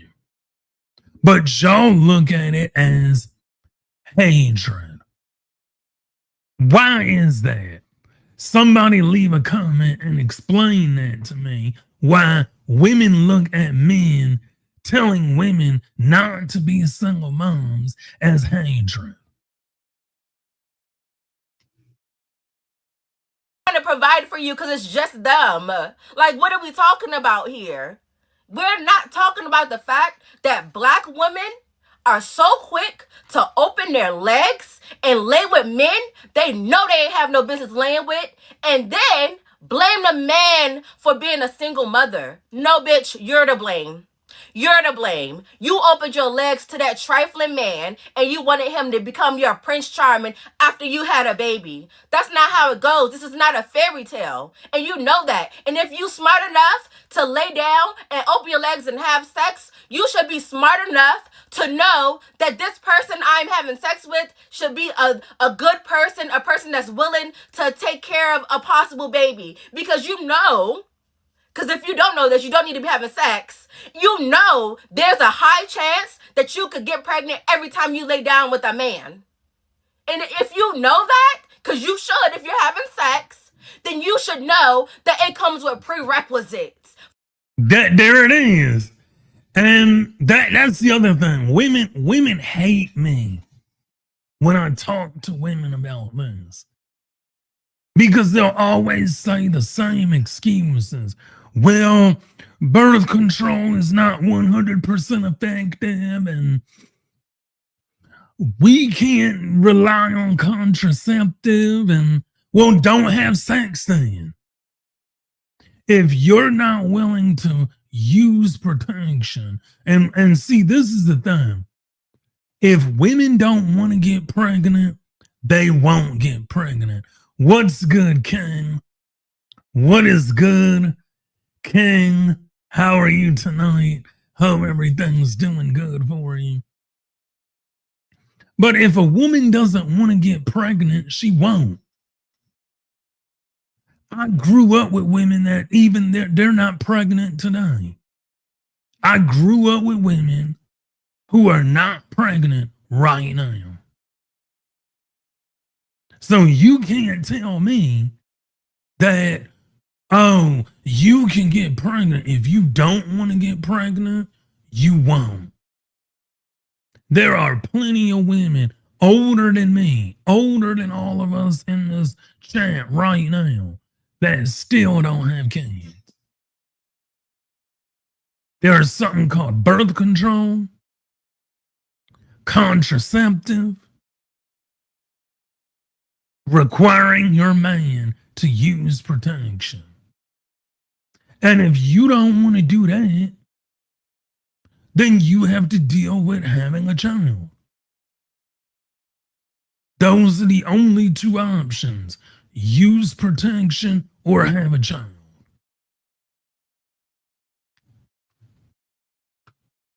Speaker 2: But y'all look at it as hatred. Why is that? Somebody leave a comment and explain that to me. Why women look at men telling women not to be single moms as hatred.
Speaker 4: To provide for you because it's just them. Like, what are we talking about here? We're not talking about the fact that Black women are so quick to open their legs and lay with men they know they ain't have no business laying with, and then blame the man for being a single mother. No, bitch, you're to blame. You're to blame. You opened your legs to that trifling man and you wanted him to become your Prince Charming after you had a baby. That's not how it goes. This is not a fairy tale. And you know that. And if you smart enough to lay down and open your legs and have sex, you should be smart enough to know that this person I'm having sex with should be a good person, a person that's willing to take care of a possible baby. Because you know, because if you don't know this, you don't need to be having sex. You know there's a high chance that you could get pregnant every time you lay down with a man. And if you know that, because you should if you're having sex, then you should know that it comes with prerequisites.
Speaker 2: There it is. And that's the other thing. Women hate me when I talk to women about this. Because they'll always say the same excuses. Well, birth control is not 100% effective, and we can't rely on contraceptive, and well, don't have sex then. If you're not willing to use protection, and see, this is the thing. If women don't want to get pregnant, they won't get pregnant. What's good, King? What is good, King? How are you tonight? Hope everything's doing good for you. But if a woman doesn't want to get pregnant, she won't. I grew up with women that even they're not pregnant today. I grew up with women who are not pregnant right now. So you can't tell me that, oh, you can get pregnant. If you don't want to get pregnant, you won't. There are plenty of women older than me, older than all of us in this chat right now, that still don't have kids. There's something called birth control, contraceptive, requiring your man to use protection. And if you don't want to do that, then you have to deal with having a child. Those are the only two options: use protection or have a child.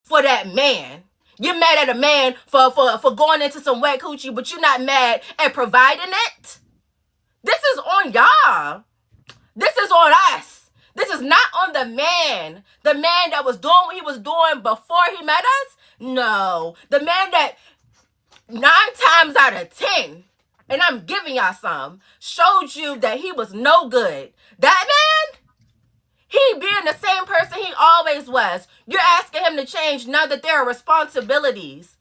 Speaker 4: For that man. You're mad at a man for going into some wet coochie, but you're not mad at providing it? This is on y'all. This is on us. This is not on the man. The man that was doing what he was doing before he met us? No. The man that 9 times out of 10, and I'm giving y'all some, showed you that he was no good. That man, he being the same person he always was. You're asking him to change now that there are responsibilities.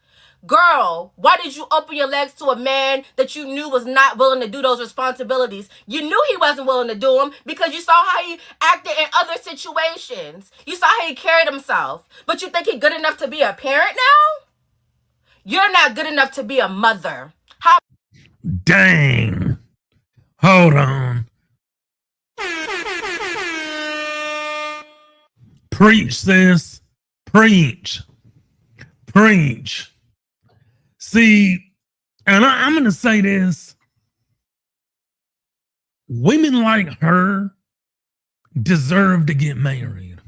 Speaker 4: Girl, why did you open your legs to a man that you knew was not willing to do those responsibilities? You knew he wasn't willing to do them because you saw how he acted in other situations. You saw how he carried himself. But you think he's good enough to be a parent now? You're not good enough to be a mother. How?
Speaker 2: Dang. Hold on. Preach, sis. Preach. Preach. See, and I'm going to say this. Women like her deserve to get married.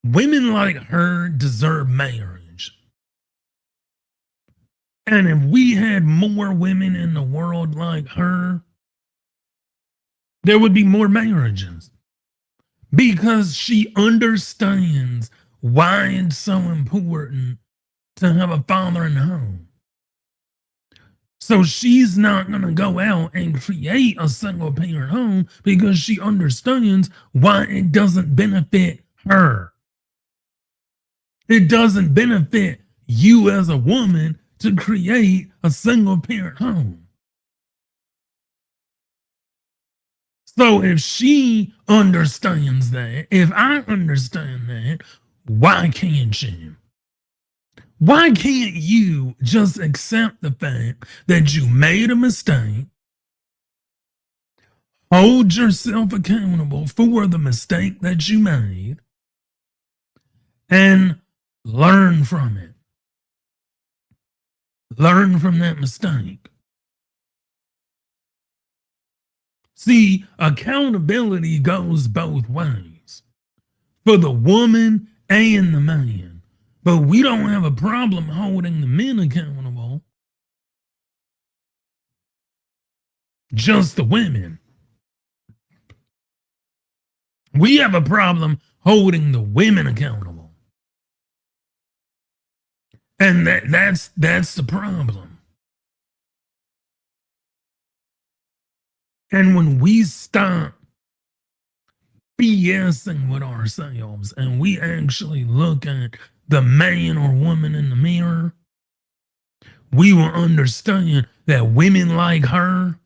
Speaker 2: Women like her deserve marriage. And if we had more women in the world like her, there would be more marriages. Because she understands why it's so important to have a father in the home. So she's not going to go out and create a single parent home because she understands why it doesn't benefit her. It doesn't benefit you as a woman to create a single parent home. So if she understands that, if I understand that, why can't you? Why can't you just accept the fact that you made a mistake, hold yourself accountable for the mistake that you made, and learn from it? Learn from that mistake. See, accountability goes both ways, for the woman and the man. But we don't have a problem holding the men accountable, just the women. We have a problem holding the women accountable. And that's the problem. And when we stop BSing with ourselves and we actually look at the man or woman in the mirror, we will understand that women like her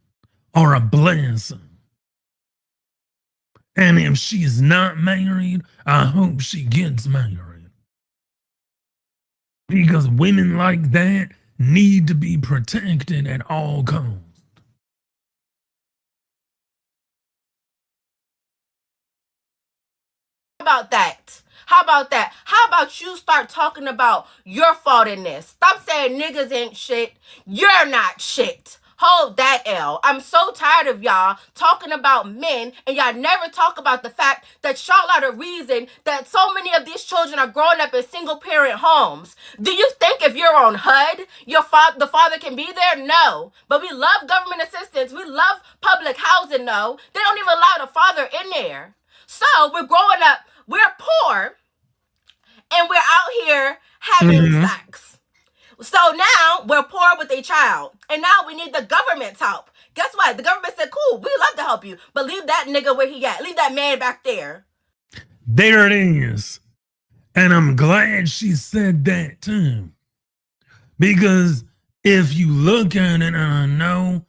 Speaker 2: are a blessing. And if she's not married, I hope she gets married. Because women like that need to be protected at all costs.
Speaker 4: About that? How about that? How about you start talking about your fault in this? Stop saying niggas ain't shit. You're not shit. Hold that L. I'm so tired of y'all talking about men and y'all never talk about the fact that y'all are the reason that so many of these children are growing up in single parent homes. Do you think if you're on HUD, the father can be there? No. But we love government assistance. We love public housing, though. They don't even allow the father in there. So we're growing up, we're poor, and we're out here having sex. So now we're poor with a child, and now we need the government's help. Guess what? The government said, cool, we love to help you, but leave that nigga where he at. Leave that man back there.
Speaker 2: There it is. And I'm glad she said that too. Because if you look at it, and I know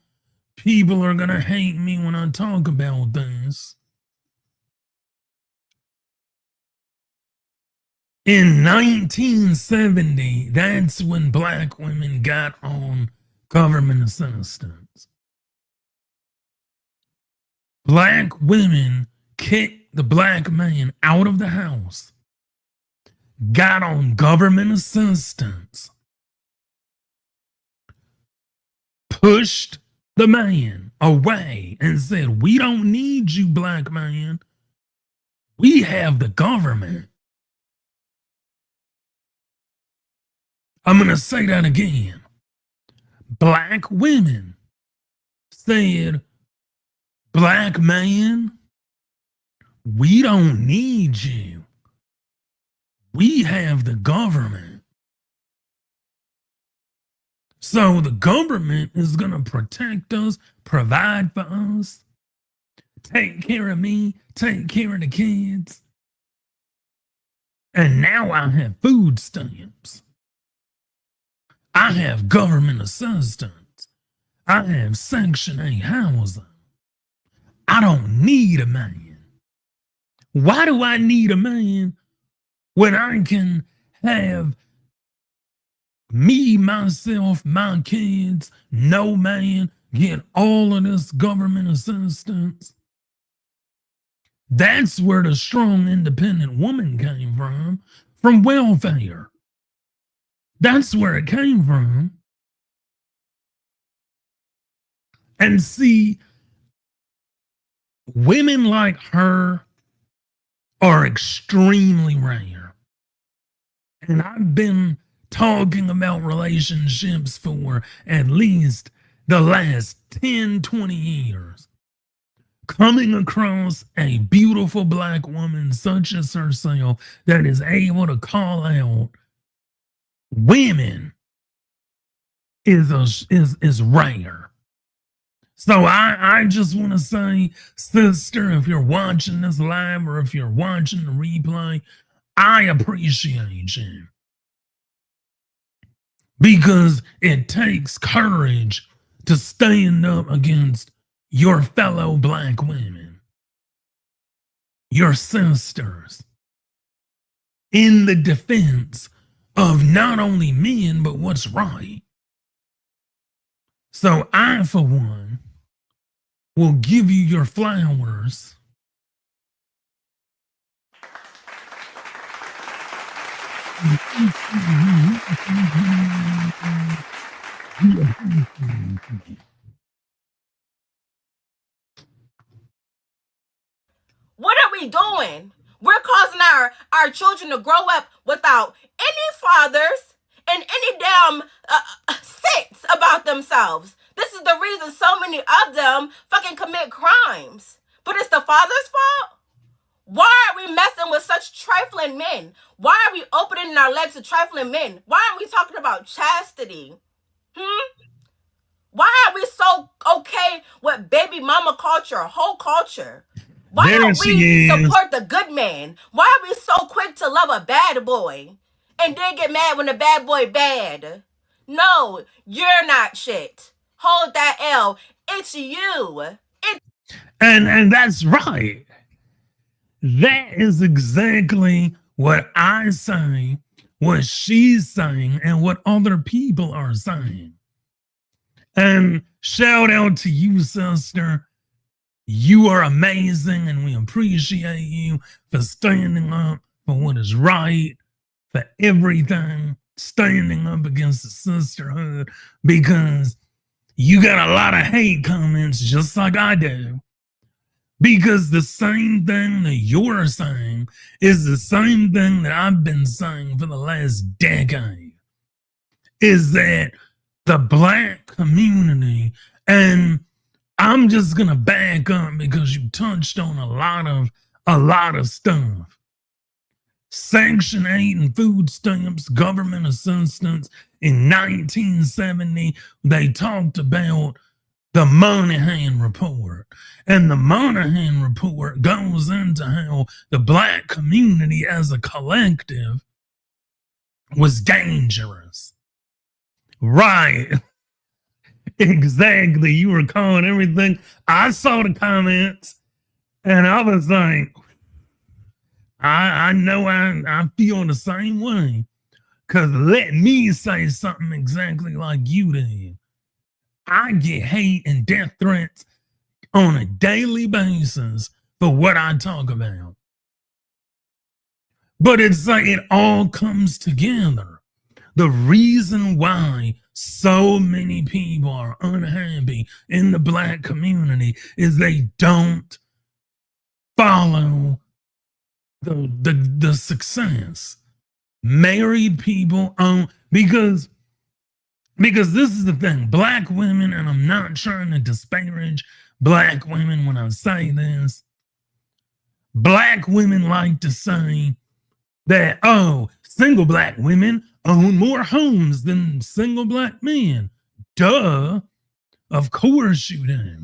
Speaker 2: people are going to hate me when I talk about this, in 1970, that's when black women got on government assistance. Black women kicked the black man out of the house, got on government assistance, pushed the man away and said, "We don't need you, black man. We have the government." I'm going to say that again. Black women said, "Black man, we don't need you. We have the government. So the government is going to protect us, provide for us, take care of me, take care of the kids. And now I have food stamps. I have government assistance. I have Section 8 housing. I don't need a man. Why do I need a man when I can have me, myself, my kids, no man, get all of this government assistance?" That's where the strong, independent woman came from welfare. That's where it came from. And see, women like her are extremely rare. And I've been talking about relationships for at least the last 10, 20 years. Coming across a beautiful black woman such as herself that is able to call out women is rare. So I just want to say, sister, if you're watching this live or if you're watching the replay, I appreciate you. Because it takes courage to stand up against your fellow black women, your sisters, in the defense of not only men, but what's right. So I, for one, will give you your flowers.
Speaker 4: What are we doing? We're causing our children to grow up without any fathers and any damn sense about themselves. This is the reason so many of them fucking commit crimes. But it's the father's fault? Why are we messing with such trifling men? Why are we opening our legs to trifling men? Why aren't we talking about chastity? Why are we so okay with baby mama culture, whole culture? Why don't we support the good man? Why are we so quick to love a bad boy and then get mad when the bad boy bad? No, you're not shit. Hold that L. It's you.
Speaker 2: And that's right. That is exactly what I say, what she's saying, and what other people are saying. And shout out to you, sister. You are amazing, and we appreciate you for standing up for what is right, for everything, standing up against the sisterhood, because you got a lot of hate comments just like I do. Because the same thing that you're saying is the same thing that I've been saying for the last decade, is that the black community, and I'm just going to back up because you touched on a lot of stuff. Section 8 and food stamps, government assistance. In 1970, they talked about the Moynihan Report. And the Moynihan Report goes into how the black community as a collective was dangerous. Right. Exactly. You were calling everything. I saw the comments and I was like, I know I feel the same way. Cause let me say something exactly like you did. I get hate and death threats on a daily basis for what I talk about. But it's like it all comes together. The reason why so many people are unhappy in the black community is they don't follow the success. Married people own because this is the thing. Black women, and I'm not trying to disparage black women when I say this. Black women like to say that, oh, single black women own more homes than single black men. Duh. Of course you do.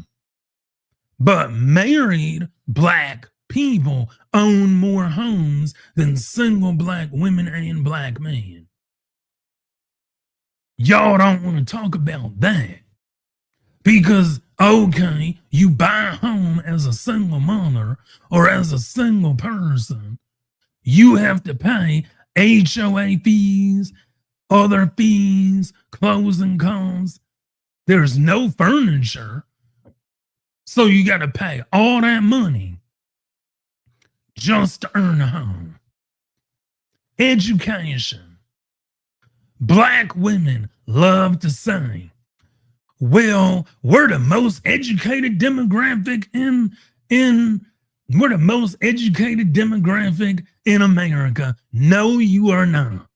Speaker 2: But married black people own more homes than single black women and black men. Y'all don't want to talk about that. Because, okay, you buy a home as a single mother or as a single person, you have to pay HOA fees, other fees, closing costs. There's no furniture. So you got to pay all that money just to earn a home. Education. Black women love to say, well, we're the most educated demographic we're the most educated demographic in America. No, you are not.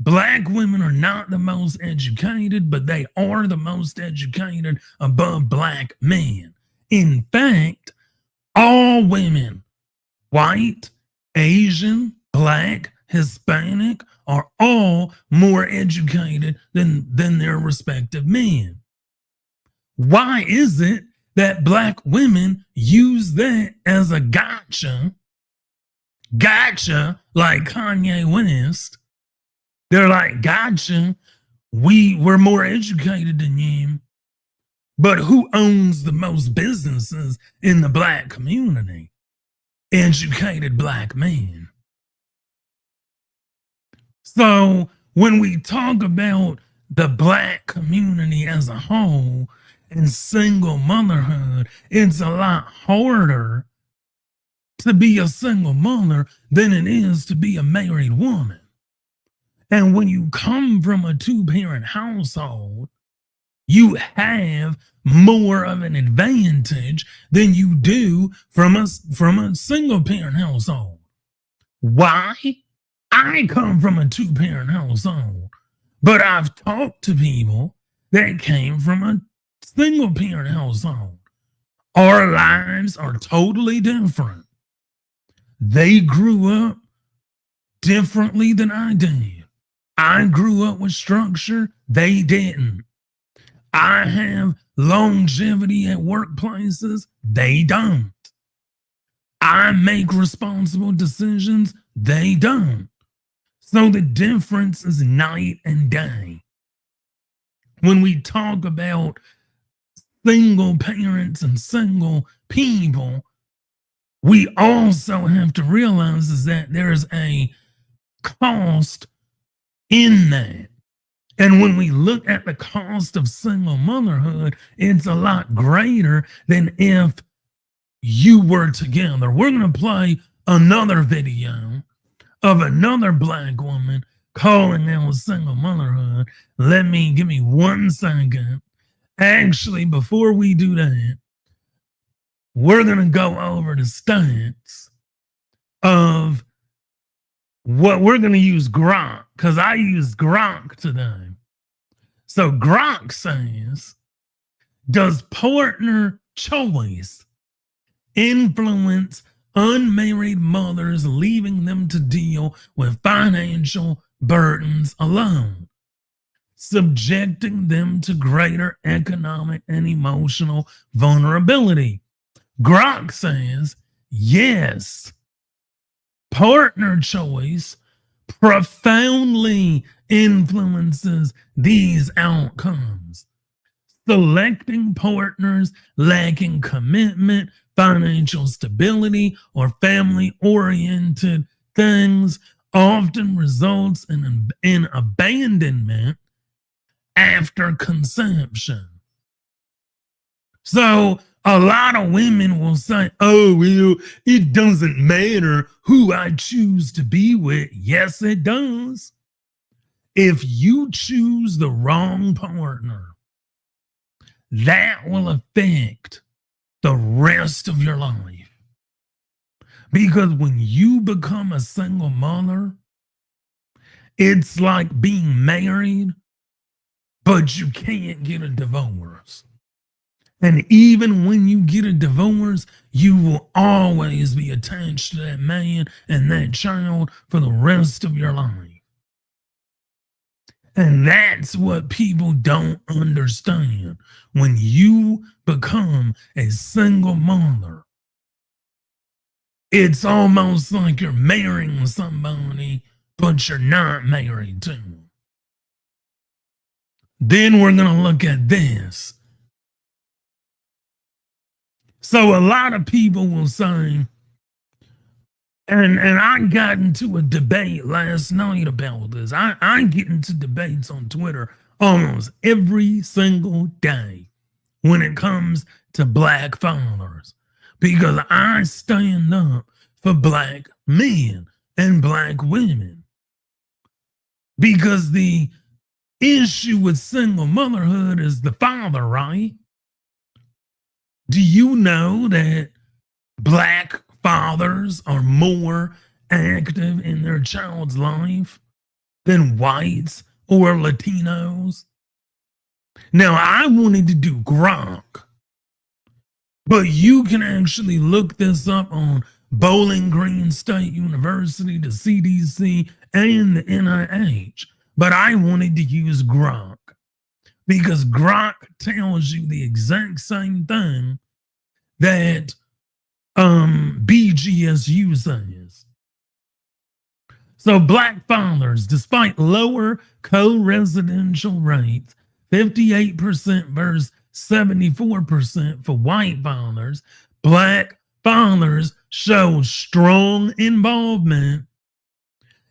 Speaker 2: Black women are not the most educated, but they are the most educated above black men. In fact, all women, white, Asian, black, Hispanic, are all more educated than their respective men. Why is it that black women use that as a gotcha like Kanye West? They're like, gotcha, we're more educated than you. But who owns the most businesses in the black community? Educated black men. So when we talk about the black community as a whole and single motherhood, it's a lot harder to be a single mother than it is to be a married woman. And when you come from a two-parent household, you have more of an advantage than you do from a single-parent household. Why? I come from a two-parent household, but I've talked to people that came from a single-parent household. Our lives are totally different. They grew up differently than I did. I grew up with structure. They didn't. I have longevity at workplaces. They don't. I make responsible decisions. They don't. So the difference is night and day. When we talk about single parents and single people, we also have to realize is that there's a cost in that. And when we look at the cost of single motherhood, it's a lot greater than if you were together. We're going to play another video of another black woman calling out single motherhood. Give me 1 second. Actually, before we do that, we're going to go over the stats of what we're going to use Gronk, because I used Gronk today. So Gronk says, does partner choice influence unmarried mothers, leaving them to deal with financial burdens alone, subjecting them to greater economic and emotional vulnerability? Gronk says, yes, partner choice profoundly influences these outcomes. Selecting partners lacking commitment, financial stability, or family-oriented things often results in abandonment after conception. So a lot of women will say, oh, well, it doesn't matter who I choose to be with. Yes, it does. If you choose the wrong partner, that will affect the rest of your life. Because when you become a single mother, it's like being married, but you can't get a divorce. And even when you get a divorce, you will always be attached to that man and that child for the rest of your life. And that's what people don't understand. When you become a single mother, it's almost like you're marrying somebody, but you're not married to them. Then we're going to look at this. So a lot of people will say, and I got into a debate last night about this. I get into debates on Twitter almost every single day when it comes to black fathers, because I stand up for black men and black women. Because the issue with single motherhood is the father, right? Do you know that black fathers are more active in their child's life than whites or Latinos? Now, I wanted to do Gronk, but you can actually look this up on Bowling Green State University, the CDC, and the NIH. But I wanted to use Gronk because Gronk tells you the exact same thing that BGSU says. So black fathers, despite lower co-residential rates, 58% versus 74% for white fathers, black fathers show strong involvement,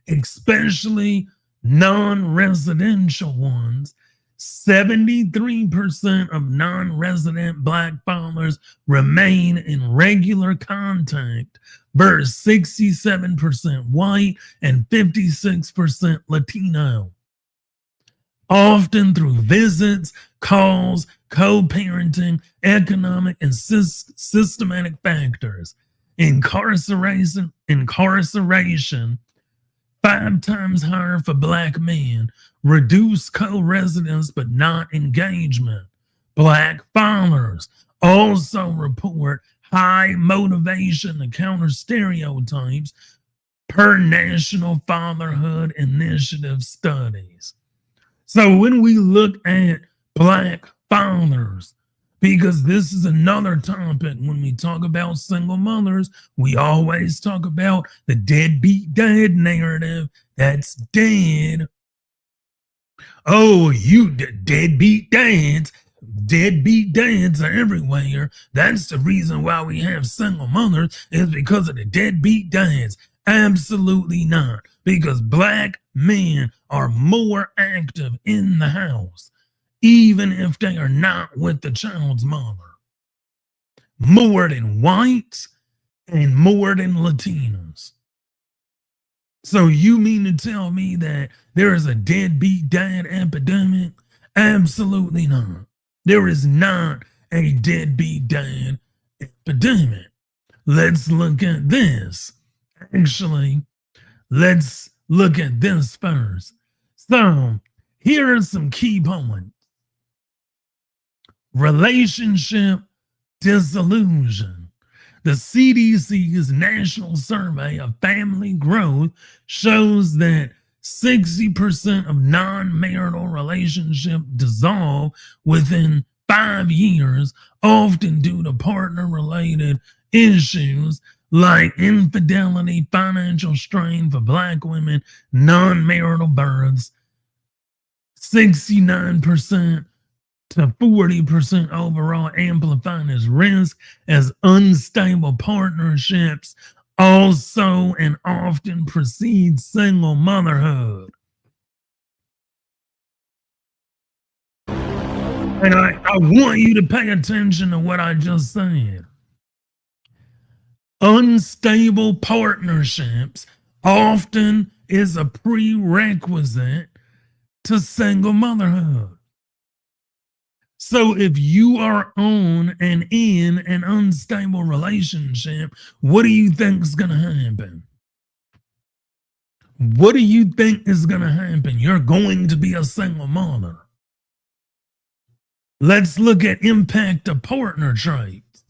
Speaker 2: especially non-residential ones. 73% of non-resident black fathers remain in regular contact versus 67% white and 56% Latino, often through visits, calls, co-parenting, economic and systematic factors. Incarceration 5 times higher for black men, reduced co-residence but not engagement. Black fathers also report high motivation to counter stereotypes per National Fatherhood Initiative studies. So when we look at black fathers, because this is another topic when we talk about single mothers, we always talk about the deadbeat dad narrative. That's dead. Oh, you deadbeat dads. Deadbeat dads are everywhere. That's the reason why we have single mothers, is because of the deadbeat dads. Absolutely not. Because black men are more active in the house, even if they are not with the child's mother. More than whites and more than Latinos. So you mean to tell me that there is a deadbeat dad epidemic? Absolutely not. There is not a deadbeat dad epidemic. Let's look at this. Actually, let's look at this first. So here are some key points. Relationship disillusion. The CDC's National Survey of Family Growth shows that 60% of non-marital relationships dissolve within 5 years, often due to partner-related issues like infidelity, financial strain for black women, non-marital births, 69% to 40% overall, amplifying his risk as unstable partnerships also and often precede single motherhood. And I want you to pay attention to what I just said. Unstable partnerships often is a prerequisite to single motherhood. So if you are on and in an unstable relationship, what do you think is going to happen? What do you think is going to happen? You're going to be a single mother. Let's look at impact of partner traits.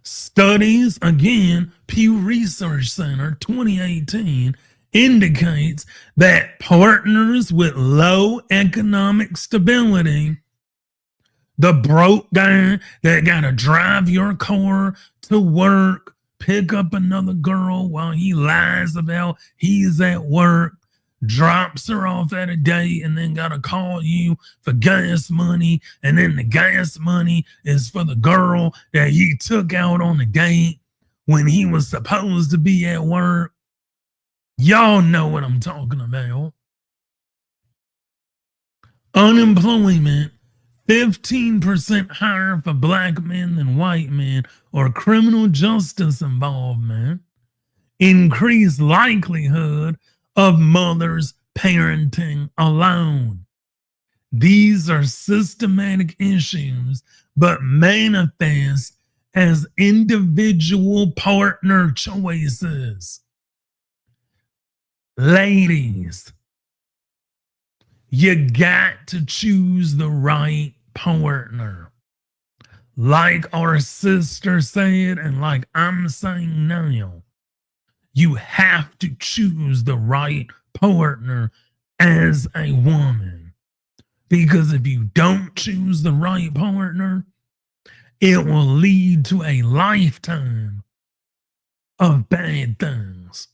Speaker 2: Studies, again, Pew Research Center 2018 indicates that partners with low economic stability, the broke guy that got to drive your car to work, pick up another girl while he lies about he's at work, drops her off at a date, and then got to call you for gas money. And then the gas money is for the girl that he took out on the date when he was supposed to be at work. Y'all know what I'm talking about. Unemployment 15% higher for black men than white men, or criminal justice involvement, increased likelihood of mothers parenting alone. These are systematic issues, but manifest as individual partner choices. Ladies, you got to choose the right partner. Like our sister said, and like I'm saying now, you have to choose the right partner as a woman. Because if you don't choose the right partner, it will lead to a lifetime of bad things.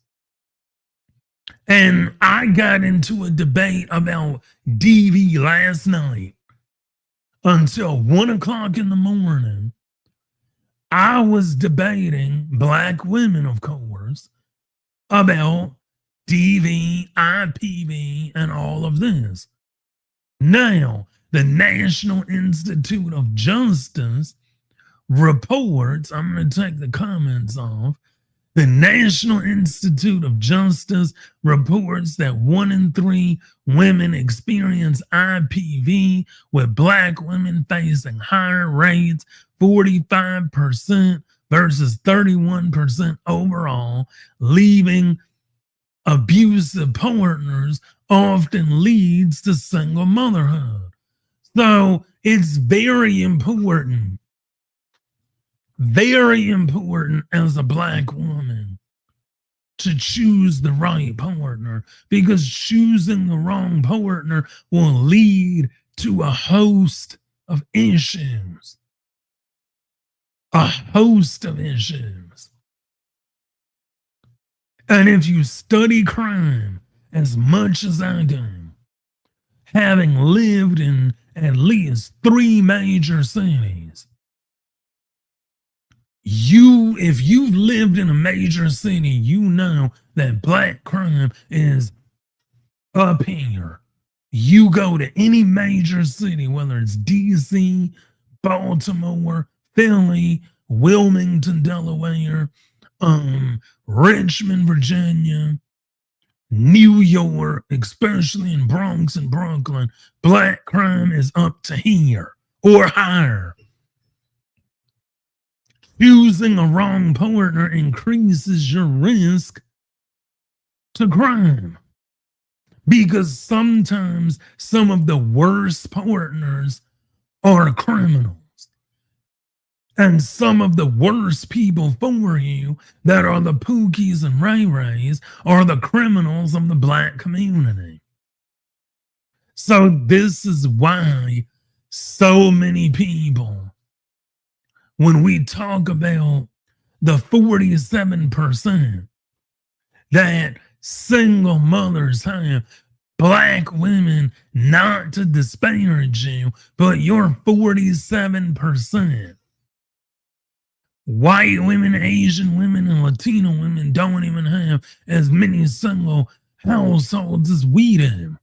Speaker 2: And I got into a debate about DV last night until 1 o'clock in the morning. I was debating black women, of course, about DV, IPV, and all of this. Now, the National Institute of Justice reports, I'm going to take the comments off. The National Institute of Justice reports that 1 in 3 women experience IPV, with black women facing higher rates, 45% versus 31% overall, leaving abusive partners often leads to single motherhood. So it's very important as a black woman to choose the right partner, because choosing the wrong partner will lead to a host of issues. And if you study crime as much as I do, having lived in at least 3 major cities, if you've lived in a major city, you know that black crime is up here. You go to any major city, whether it's DC, Baltimore, Philly, Wilmington, Delaware, Richmond, Virginia, New York, especially in Bronx and Brooklyn, black crime is up to here or higher. Choosing a wrong partner increases your risk to crime, because sometimes some of the worst partners are criminals. And some of the worst people for you that are the Pookies and Ray Rays are the criminals of the black community. So this is why so many people, when we talk about the 47% that single mothers have, black women, not to disparage you, but you're 47%. White women, Asian women, and Latino women don't even have as many single households as we do.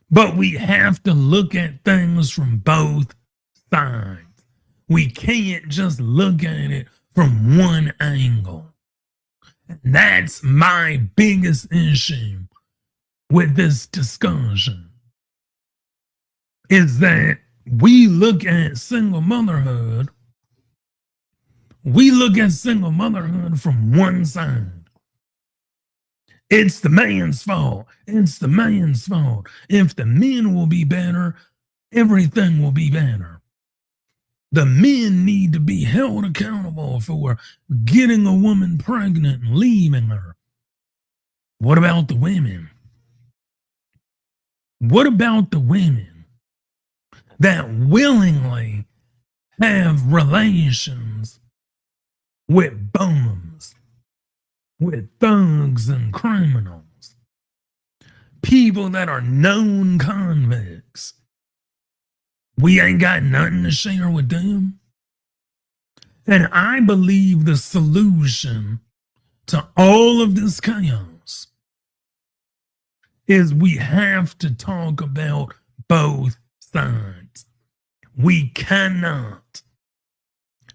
Speaker 2: But we have to look at things from both sides. We can't just look at it from one angle. That's my biggest issue with this discussion, is that we look at single motherhood from one side. It's the man's fault. It's the man's fault. If the men will be better, everything will be better. The men need to be held accountable for getting a woman pregnant and leaving her. What about the women? What about the women that willingly have relations with bums, with thugs and criminals, people that are known convicts? We ain't got nothing to share with them. And I believe the solution to all of this chaos is we have to talk about both sides. We cannot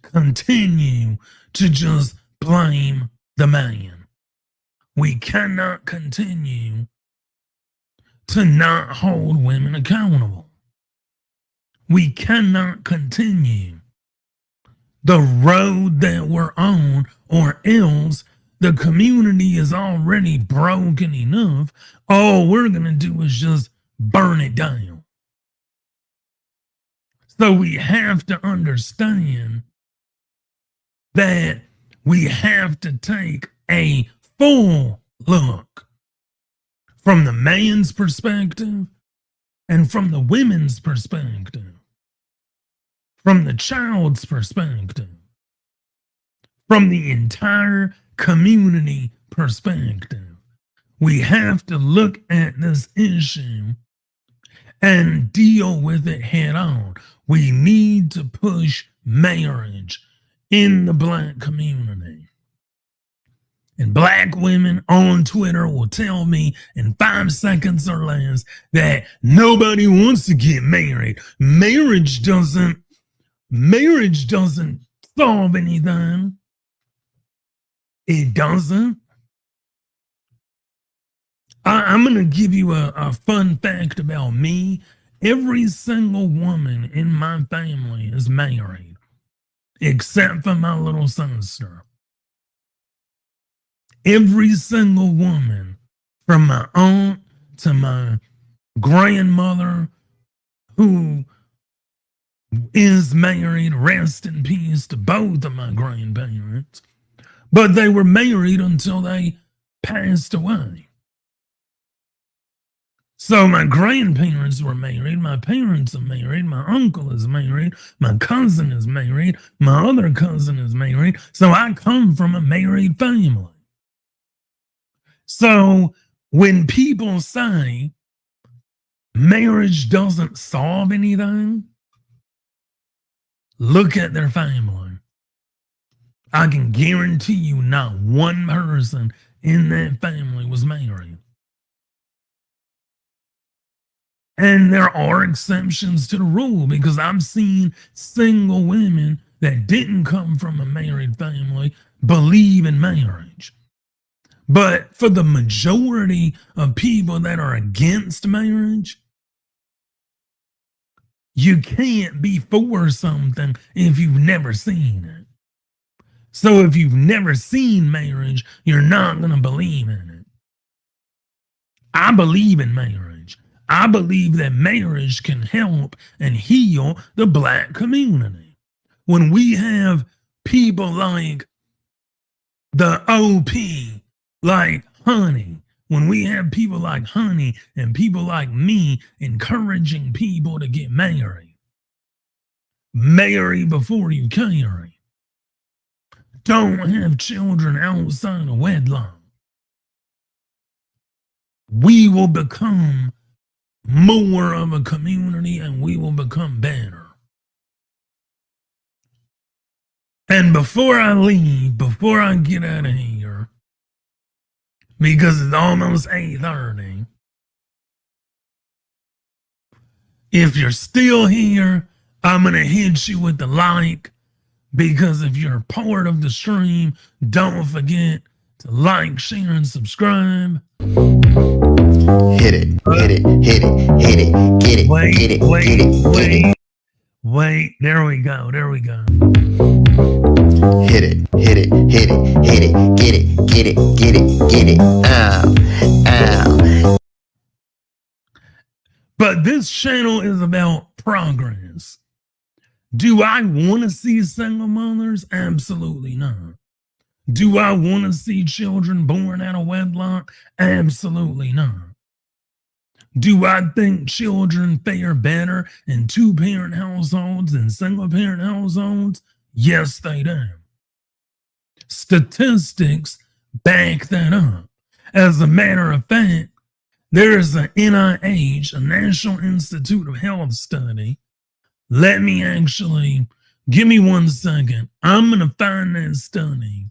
Speaker 2: continue to just blame the man. We cannot continue to not hold women accountable. We cannot continue the road that we're on, or else the community is already broken enough. All we're going to do is just burn it down. So we have to understand that we have to take a full look from the man's perspective and from the women's perspective, from the child's perspective, from the entire community perspective. We have to look at this issue and deal with it head on. We need to push marriage in the black community. And black women on Twitter will tell me in 5 seconds or less that nobody wants to get married. Marriage doesn't solve anything. It doesn't. I'm going to give you a fun fact about me. Every single woman in my family is married, except for my little sister. Every single woman, from my aunt to my grandmother, who is married, rest in peace to both of my grandparents, but they were married until they passed away. So my grandparents were married, my parents are married, my uncle is married, my cousin is married, my other cousin is married. So I come from a married family. So when people say marriage doesn't solve anything, look at their family. I can guarantee you not one person in that family was married. And there are exceptions to the rule, because I've seen single women that didn't come from a married family believe in marriage. But for the majority of people that are against marriage, you can't be for something if you've never seen it. So if you've never seen marriage, you're not going to believe in it. I believe in marriage. I believe that marriage can help and heal the black community. When we have people like the OP, like Honey, when we have people like Honey and people like me encouraging people to get married, marry before you carry, don't have children outside of wedlock, we will become more of a community and we will become better. And before I leave, before I get out of here, because it's almost 8:30, if you're still here, I'm going to hit you with the like, because if you're part of the stream, don't forget to like, share, and subscribe.
Speaker 3: Hit it, hit it, hit it, hit it, get it, get it, get it, get it.
Speaker 2: Wait, there we go.
Speaker 3: Hit it, hit it, hit it, hit it, get it, get it, get it, get it. Ow.
Speaker 2: But this channel is about progress. Do I want to see single mothers? Absolutely not. Do I want to see children born out of wedlock? Absolutely not. Do I think children fare better in two-parent households than single-parent households? Yes, they do. Statistics back that up. As a matter of fact, there is an NIH, a National Institute of Health study. Give me 1 second. I'm going to find that study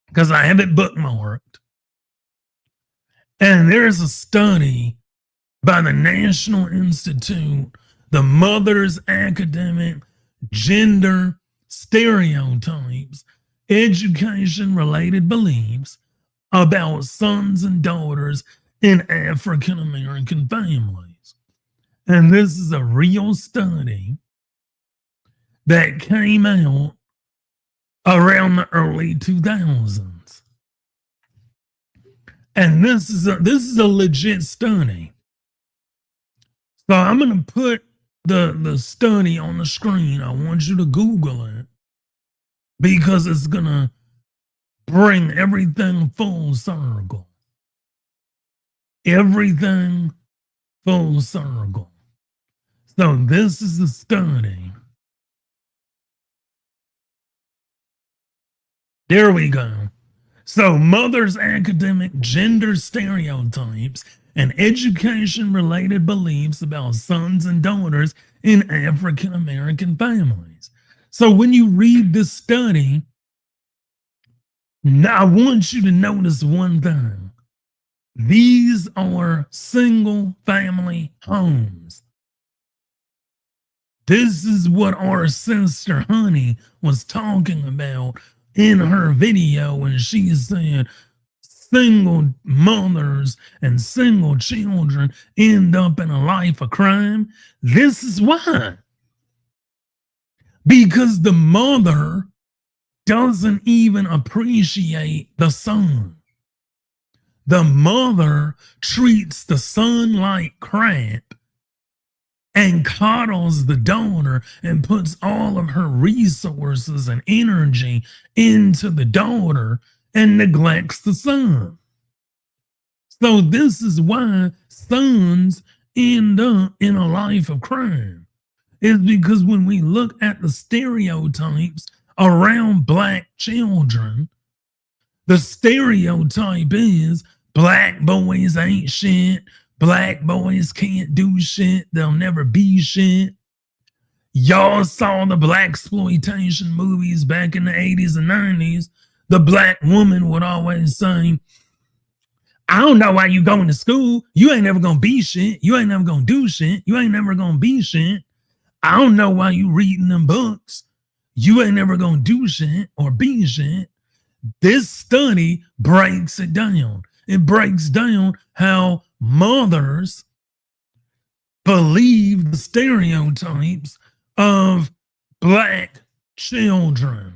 Speaker 2: because I have it bookmarked. And there's a study by the National Institute, the Mother's Academic Gender Stereotypes, Education-Related Beliefs about sons and daughters in African American families. And this is a real study that came out around the early 2000s. And this is a legit study. So I'm going to put the study on the screen. I want you to Google it because it's going to bring everything full circle. Everything full circle. So this is the study. There we go. So Mother's Academic Gender Stereotypes and Education-Related Beliefs about Sons and Daughters in African American Families. So when you read this study, now I want you to notice one thing. These are single family homes. This is what our sister Honey was talking about in her video when she said single mothers and single children end up in a life of crime. This is why. Because the mother doesn't even appreciate the son. The mother treats the son like crap and coddles the daughter and puts all of her resources and energy into the daughter and neglects the son. So this is why sons end up in a life of crime. It's because when we look at the stereotypes around black children, the stereotype is black boys ain't shit. Black boys can't do shit. They'll never be shit. Y'all saw the blaxploitation movies back in the 80s and 90s. The black woman would always say, I don't know why you going to school. You ain't never going to be shit. You ain't never going to do shit. You ain't never going to be shit. I don't know why you reading them books. You ain't never going to do shit or be shit. This study breaks it down. It breaks down how mothers believe the stereotypes of black children.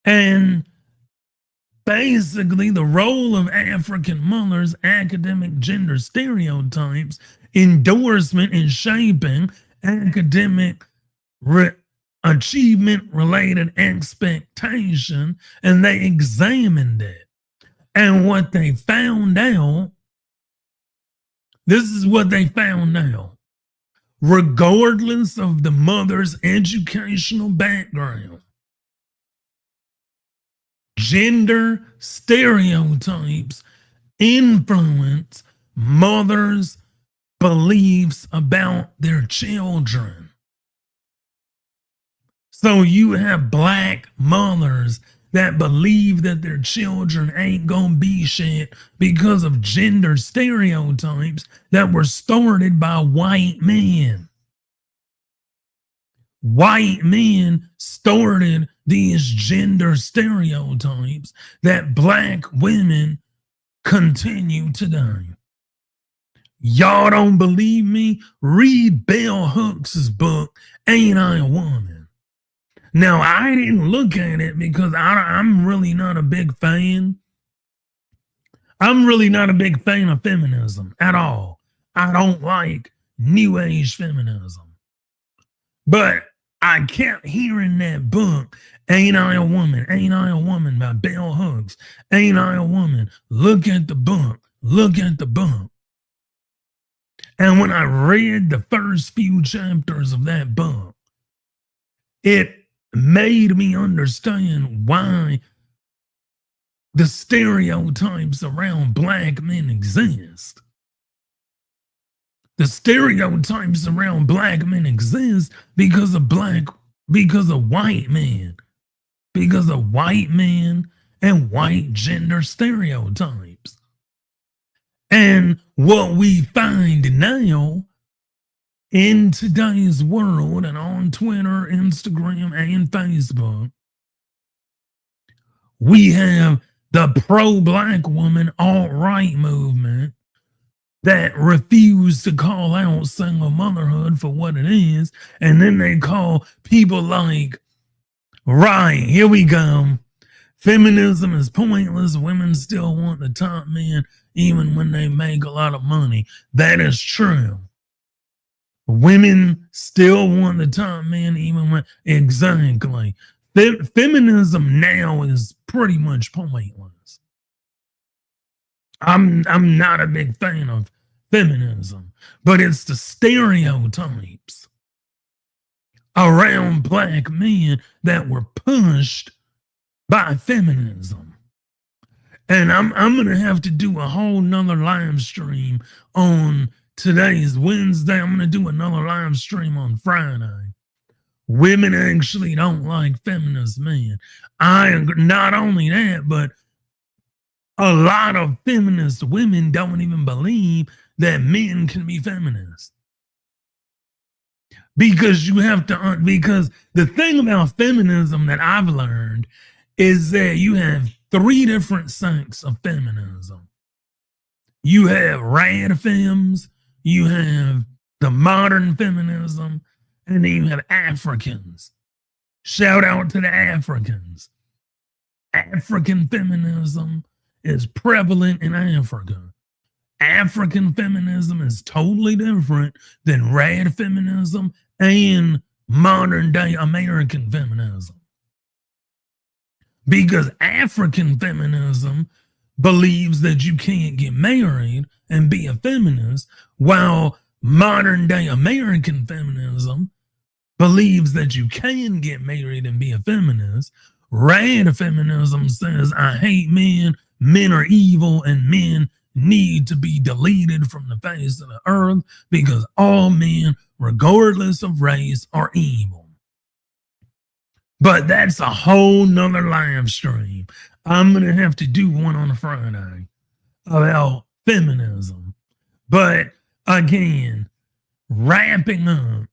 Speaker 2: And basically the role of African mothers, academic gender stereotypes, endorsement in shaping academic achievement-related expectation, and they examined it. And what they found out, this is what they found out. Regardless of the mother's educational background, gender stereotypes influence mothers' beliefs about their children. So you have black mothers that believe that their children ain't gonna be shit because of gender stereotypes that were started by white men. White men started these gender stereotypes that black women continue today. Y'all don't believe me? Read Bell Hooks' book, Ain't I a Woman? Now, I didn't look at it because I'm really not a big fan. I'm really not a big fan of feminism at all. I don't like New Age feminism. But I kept hearing that book, Ain't I a Woman? Ain't I a Woman by Bell Hooks. Ain't I a Woman? Look at the book. Look at the book. And when I read the first few chapters of that book, it made me understand why the stereotypes around black men exist. The stereotypes around black men exist because of white men, because of white men and white gender stereotypes. And what we find now in today's world and on Twitter, Instagram, and Facebook, we have the pro-black woman alt-right movement that refuse to call out single motherhood for what it is. And then they call people like, right, here we go. Feminism is pointless. Women still want the top men even when they make a lot of money. That is true. Women still want the top men even when, exactly. Feminism now is pretty much pointless. I'm not a big fan of feminism, but it's the stereotypes around black men that were pushed by feminism. And I'm gonna have to do a whole nother live stream on today's Wednesday. I'm gonna do another live stream on Friday. Women actually don't like feminist men. Not only that, but a lot of feminist women don't even believe that men can be feminists. Because because the thing about feminism that I've learned is that you have 3 different sects of feminism. You have rad femmes, you have the modern feminism, and then you have Africans. Shout out to the Africans. African feminism is prevalent in Africa. African feminism is totally different than rad feminism and modern day American feminism. Because African feminism believes that you can't get married and be a feminist, while modern day American feminism believes that you can get married and be a feminist. Rad feminism says, I hate men, men are evil, and men need to be deleted from the face of the earth because all men, regardless of race, are evil. But that's a whole nother live stream. I'm going to have to do one on a Friday about feminism. But again, wrapping up,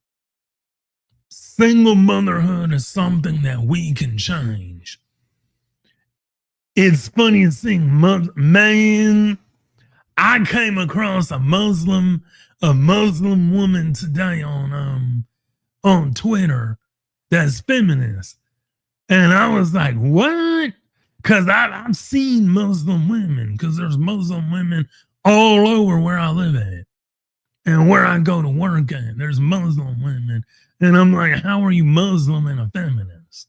Speaker 2: single motherhood is something that we can change. It's funny to see, man, I came across a Muslim woman today on Twitter that's feminist. And I was like, what? Because I've seen Muslim women, because there's Muslim women all over where I live at and where I go to work at. There's Muslim women. And I'm like, how are you Muslim and a feminist?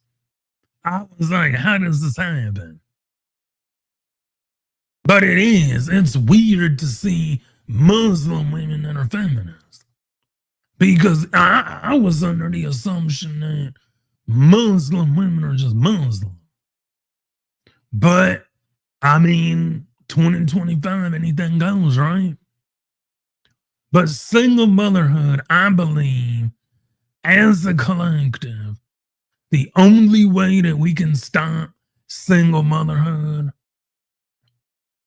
Speaker 2: I was like, how does this happen? But it is. It's weird to see Muslim women that are feminists. Because I was under the assumption that Muslim women are just Muslim. But, I mean, 2025, anything goes, right? But single motherhood, I believe, as a collective, the only way that we can stop single motherhood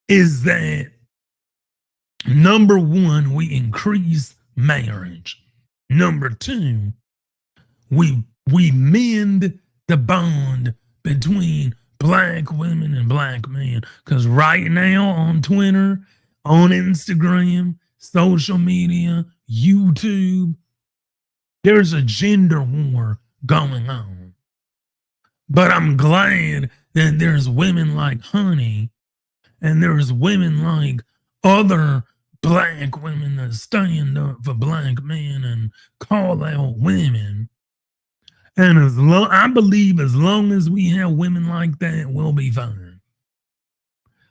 Speaker 2: is that, number one, we increase marriage. Number two, we mend the bond between black women and black men. Because right now on Twitter, on Instagram, social media, YouTube, there's a gender war going on. But I'm glad that there's women like Honey, and there's women like other black women that stand up for black men and call out women. And I believe as long as we have women like that, we'll be fine.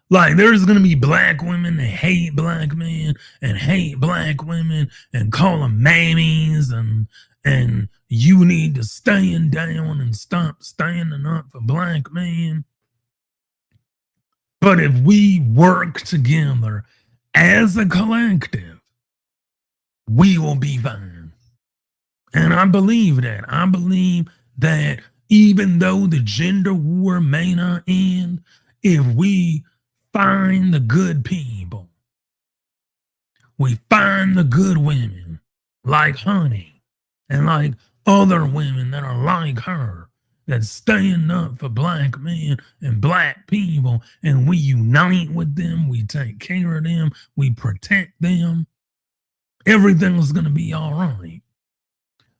Speaker 2: Like, there's going to be black women that hate black men and hate black women and call them mammies, and you need to stand down and stop standing up for black men. But if we work together as a collective, we will be fine. And I believe that. I believe that even though the gender war may not end, if we find the good people, we find the good women like Honey and like other women that are like her, that stand up for black men and black people, and we unite with them, we take care of them, we protect them, everything's going to be all right.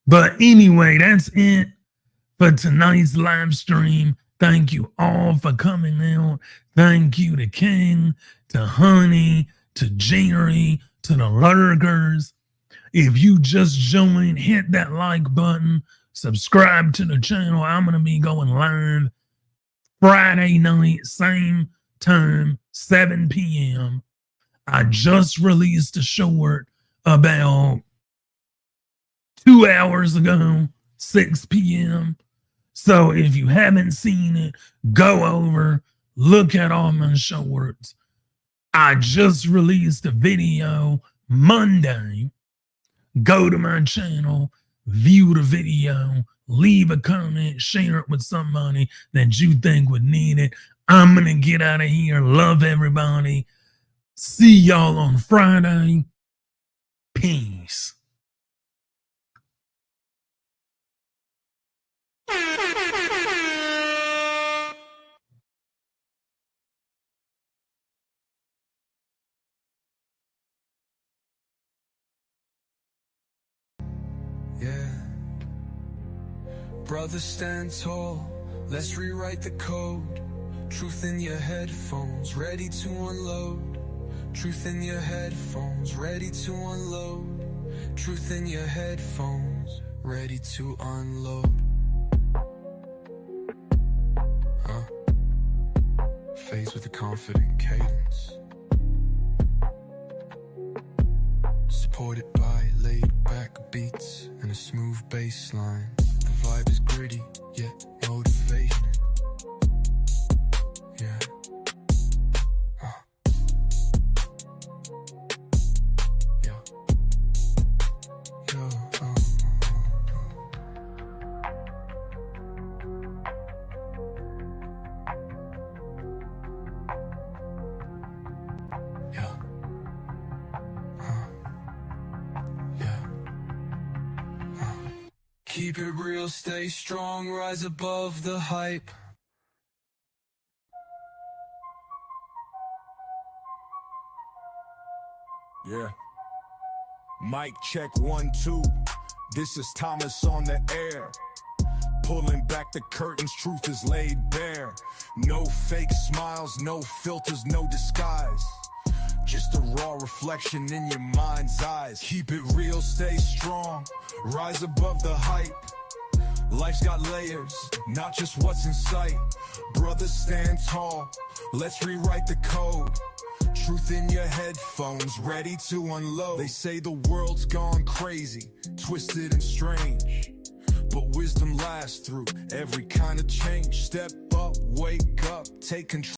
Speaker 2: But anyway, that's it for tonight's live stream. Thank you all for coming out. Thank you to King, to Honey, to Jerry, to the lurkers. If you just joined, hit that like button. Subscribe to the channel. I'm going to be going live Friday night, same time, 7 p.m. I just released a short about 2 hours ago, 6 p.m. So if you haven't seen it, go over, look at all my shorts. I just released a video Monday. Go to my channel, view the video, leave a comment, share it with somebody that you think would need it. I'm going to get out of here. Love everybody. See y'all on Friday. Peace.
Speaker 1: Yeah. Brothers stand tall, let's rewrite the code. Truth in your headphones, ready to unload. Truth in your headphones, ready to unload. Truth in your headphones, ready to unload. Fades with a confident cadence, supported by laid-back beats and a smooth bass line. The vibe is gritty, yet motivation. Yeah. Yeah. Yo, Yeah. Keep it real, stay strong, rise above the hype. Yeah. Mic check 1, 2. This is Thomas on the air. Pulling back the curtains, truth is laid bare. No fake smiles, no filters, no disguise. Just a raw reflection in your mind's eyes. Keep it real, stay strong, rise above the hype. Life's got layers, not just what's in sight. Brothers stand tall, let's rewrite the code. Truth in your headphones, ready to unload. They say the world's gone crazy, twisted and strange, but wisdom lasts through every kind of change. Step up, wake up, take control.